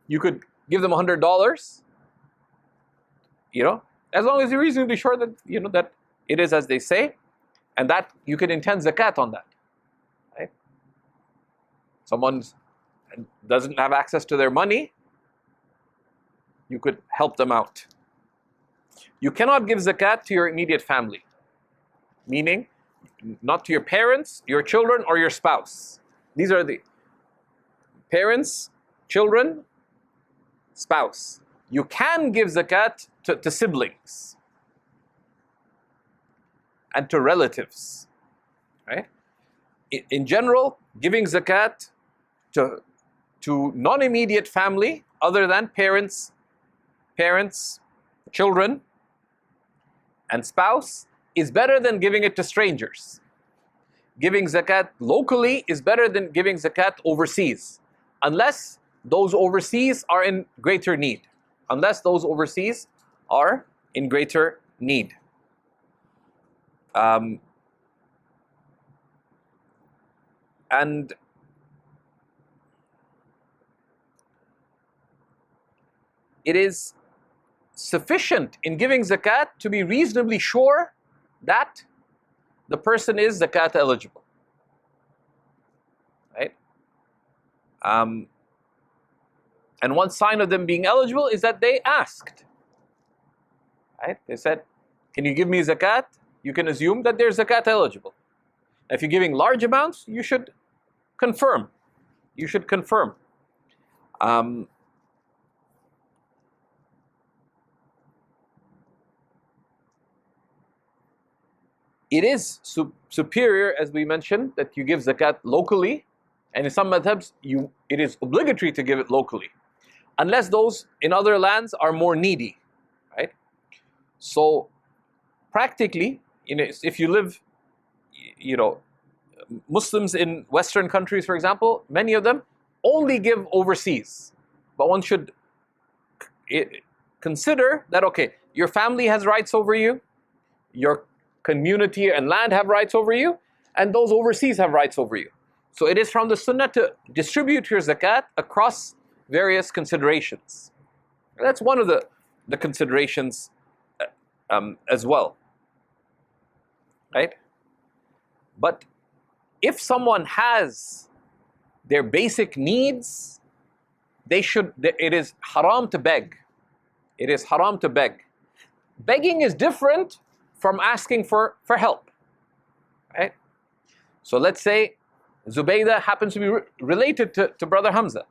you could give them $100, as long as you're reasonably sure that, that it is as they say, and that you can intend zakat on that, right? Someone doesn't have access to their money, you could help them out. You cannot give zakat to your immediate family, meaning not to your parents, your children, or your spouse. These are the parents, children, spouse. You can give zakat to siblings and to relatives, right? In general, giving zakat to non-immediate family other than parents, children, and spouse is better than giving it to strangers. Giving zakat locally is better than giving zakat overseas, unless those overseas are in greater need. And it is sufficient in giving zakat to be reasonably sure that the person is zakat eligible, right? And one sign of them being eligible is that they asked, right? They said, can you give me zakat? You can assume that they're zakat eligible. If you're giving large amounts, you should confirm. It is superior, as we mentioned, that you give zakat locally, and in some madhabs, it is obligatory to give it locally, unless those in other lands are more needy, right? So, practically, if you live, Muslims in Western countries, for example, many of them only give overseas, but one should consider that, okay, your family has rights over you, your community and land have rights over you, and those overseas have rights over you. So it is from the sunnah to distribute your zakat across various considerations. That's one of the considerations as well, right? But if someone has their basic needs, it is haram to beg. It is haram to beg. Begging is different from asking for help, right? So let's say Zubaydah happens to be related to Brother Hamza,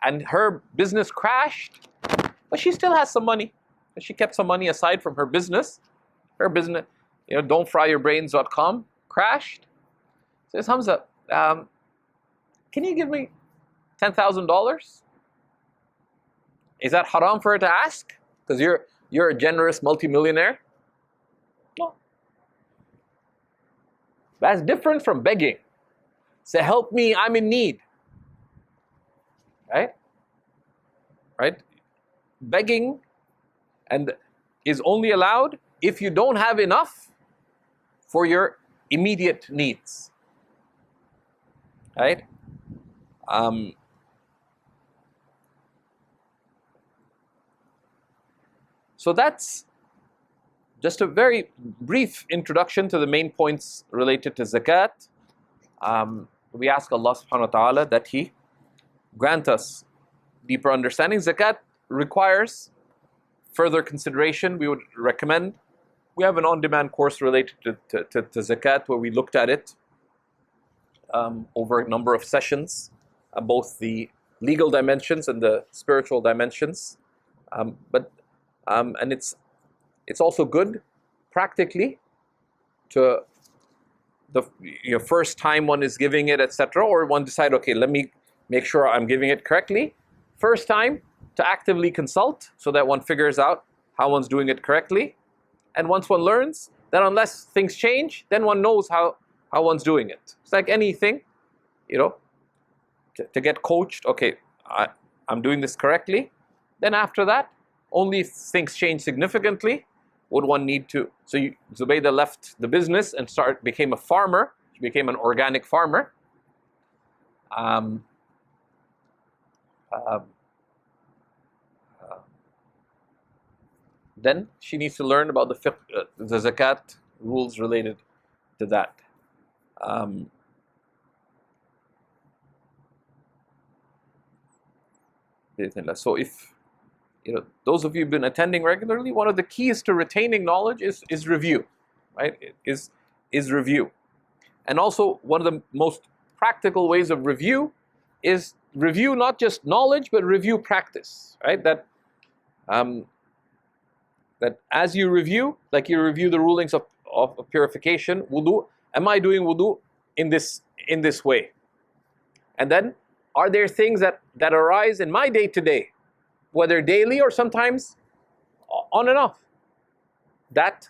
and her business crashed, but she still has some money. She kept some money aside from her business. Her business, don'tfryyourbrains.com crashed. Says, Hamza, can you give me $10,000? Is that haram for her to ask? Because you're a generous multimillionaire? No. That's different from begging. Say, help me, I'm in need. Right? Right? Begging is only allowed if you don't have enough for your immediate needs. Right? So that's just a very brief introduction to the main points related to zakat. We ask Allah subhanahu wa ta'ala that He grant us deeper understanding. Zakat requires further consideration. We would recommend, we have an on-demand course related to zakat where we looked at it over a number of sessions, both the legal dimensions and the spiritual dimensions. And it's also good practically to your first time one is giving it, etc., or one decide, okay, let me make sure I'm giving it correctly. First time to actively consult so that one figures out how one's doing it correctly. And once one learns, then unless things change, then one knows how one's doing it. It's like anything, to get coached, okay, I'm doing this correctly. Then after that, only if things change significantly would one need to. So Zubaydah left the business and became a farmer. She became an organic farmer. Then she needs to learn about the fiqh, the zakat rules related to that. So if those of you who've been attending regularly, one of the keys to retaining knowledge is review, right? Is review. And also one of the most practical ways of review is review not just knowledge, but review practice, right? That as you review, like you review the rulings of purification, wudu, am I doing wudu in this way? And then, are there things that arise in my day-to-day, whether daily or sometimes on and off, that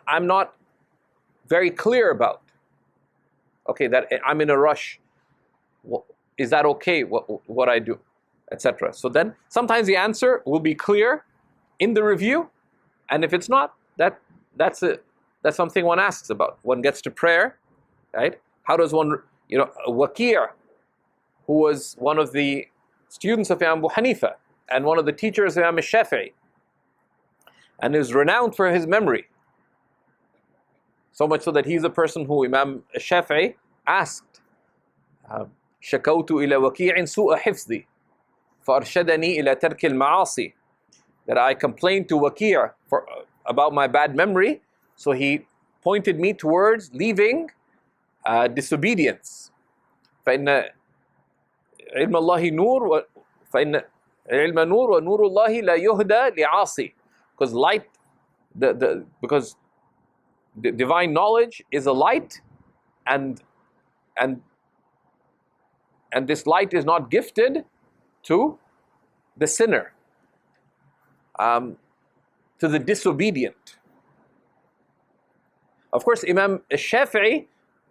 I'm not very clear about? Okay, that I'm in a rush. Well, is that okay, what I do, etc.? So then sometimes the answer will be clear in the review, and if it's not, that's something one asks about. One gets to prayer, right? How does one, Waqi', who was one of the students of Imam Abu Hanifa and one of the teachers of Imam Shafi'i, and is renowned for his memory, so much so that he's the person who Imam Shafi'i asked, شكوت إلى وكيع سوء حفظي فأرشدني إلى ترك المعاصي, that I complained to Waqi' about my bad memory, so he pointed me towards leaving disobedience. فإن علم الله نور فإن علم نور ونور الله لا يهدى لعاصي, because light, because the divine knowledge is a light, and this light is not gifted to the sinner, to the disobedient. Of course, Imam Shafi'i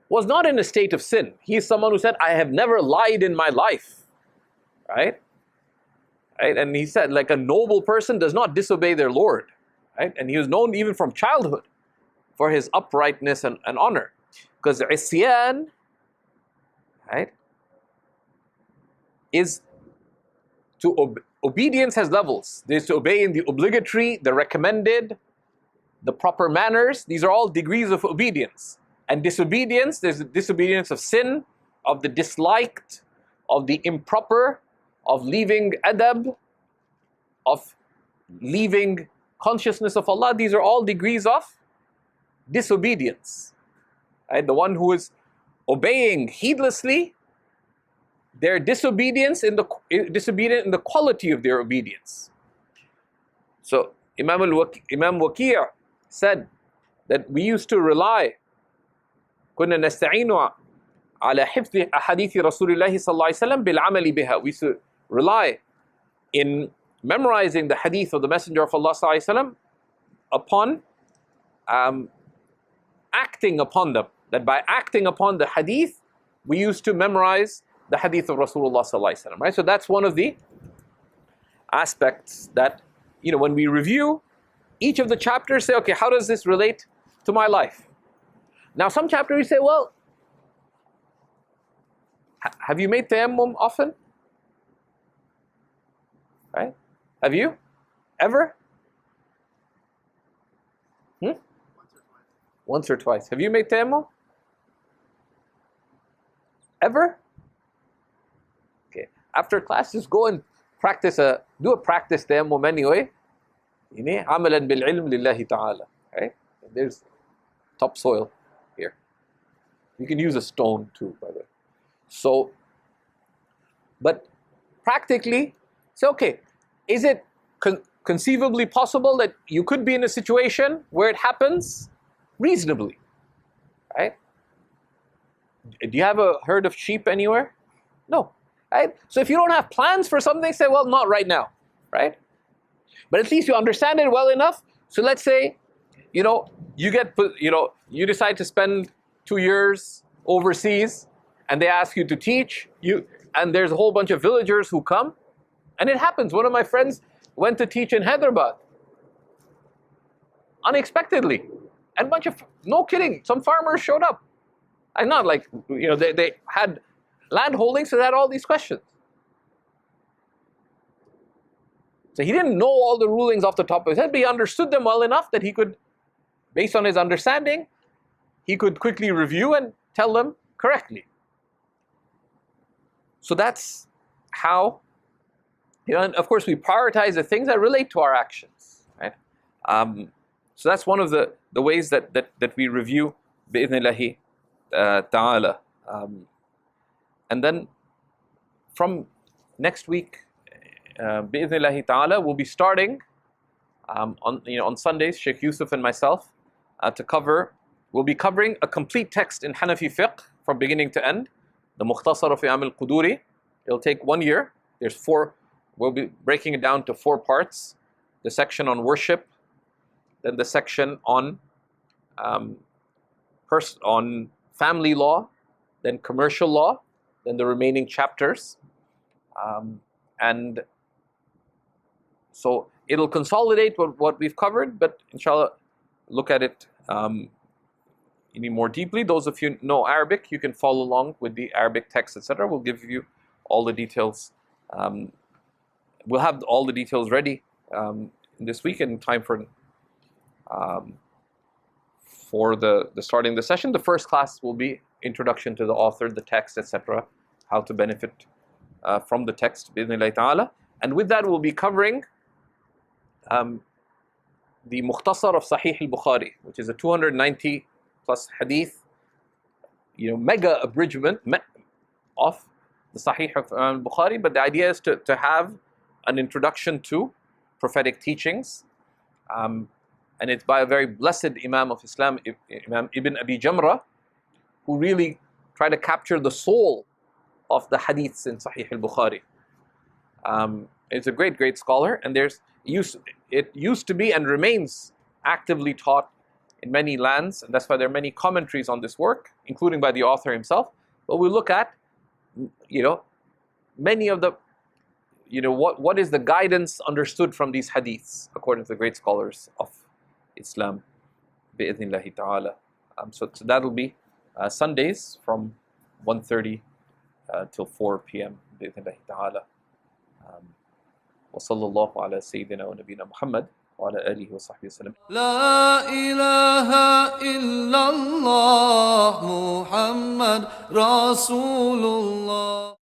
was not in a state of sin. He is someone who said, I have never lied in my life, right? And he said, like, a noble person does not disobey their Lord, right? And he was known even from childhood for his uprightness and honor. Because isyan, right, is obedience has levels. There's to obey in the obligatory, the recommended, the proper manners. These are all degrees of obedience. And disobedience, there's the disobedience of sin, of the disliked, of the improper, of leaving adab, of leaving consciousness of Allah. These are all degrees of disobedience. Right? The one who is obeying heedlessly, they're disobedience disobedient in the quality of their obedience. So Imam Waqi' said that we used to rely كنا نستعين على حفظ أحاديث رسول الله صلى الله عليه وسلم بالعمل بها. We used to rely in memorizing the hadith of the Messenger of Allah صلى الله عليه وسلم upon acting upon them. That by acting upon the hadith, we used to memorize the hadith of Rasulullah sallallahu alaihi wasallam, right? So that's one of the aspects that, when we review each of the chapters, say, okay, how does this relate to my life? Now, some chapters you say, well, have you made tayammum often? Right? Have you? Ever? Once or twice. Have you made tayammum? Ever? Okay. After class, just go and do a practice tayammum anyway. عملا بالعلم لله تعالى. Right? There's topsoil here. You can use a stone too, by the way. So, but practically, say, okay, is it conceivably possible that you could be in a situation where it happens reasonably? Right? Do you have a herd of sheep anywhere? No. Right? So if you don't have plans for something, say, well, not right now. Right? But at least you understand it well enough. So let's say, you decide to spend 2 years overseas, and they ask you to teach you, and there's a whole bunch of villagers who come, and it happens. One of my friends went to teach in Hyderabad unexpectedly, and no kidding, some farmers showed up. And not like, they had land holdings, so they had all these questions. So he didn't know all the rulings off the top of his head, but he understood them well enough that he could, based on his understanding, he could quickly review and tell them correctly. So that's how, and of course we prioritize the things that relate to our actions. Right? So that's one of the ways that we review bi'idhnillahi ta'ala. And then from next week, bi'idhnillahi ta'ala, we'll be starting on Sundays, Shaykh Yusuf and myself, we'll be covering a complete text in Hanafi fiqh from beginning to end, the Mukhtasar fi Am al-Quduri. It'll take 1 year. We'll be breaking it down to 4 parts. The section on worship, then the section on family law, then commercial law, then the remaining chapters. And so it'll consolidate what we've covered, but inshallah, look at it any more deeply. Those of you who know Arabic, you can follow along with the Arabic text, etc. We'll give you all the details. We'll have all the details ready this week in time for the starting the session. The first class will be introduction to the author, the text, etc. How to benefit from the text, bi'idhnillahi ta'ala. And with that, we'll be covering the Mukhtasar of Sahih al-Bukhari, which is a 290 plus hadith, mega abridgment of the Sahih of al-Bukhari. But the idea is to have an introduction to prophetic teachings. And it's by a very blessed Imam of Islam, Imam Ibn Abi Jamrah, who really tried to capture the soul of the hadiths in Sahih al-Bukhari. It's a great, great scholar, and it used to be and remains actively taught in many lands, and that's why there are many commentaries on this work, including by the author himself. But we look at, many of the, what is the guidance understood from these hadiths according to the great scholars of Islam, bi'idhnillahi ta'ala. So that'll be Sundays from 1:30 till 4 p.m. بإذن الله تعالى. وصلى الله على سيدنا ونبينا محمد وعلى آله وصحبه وسلم. لا إله إلا الله محمد رسول الله.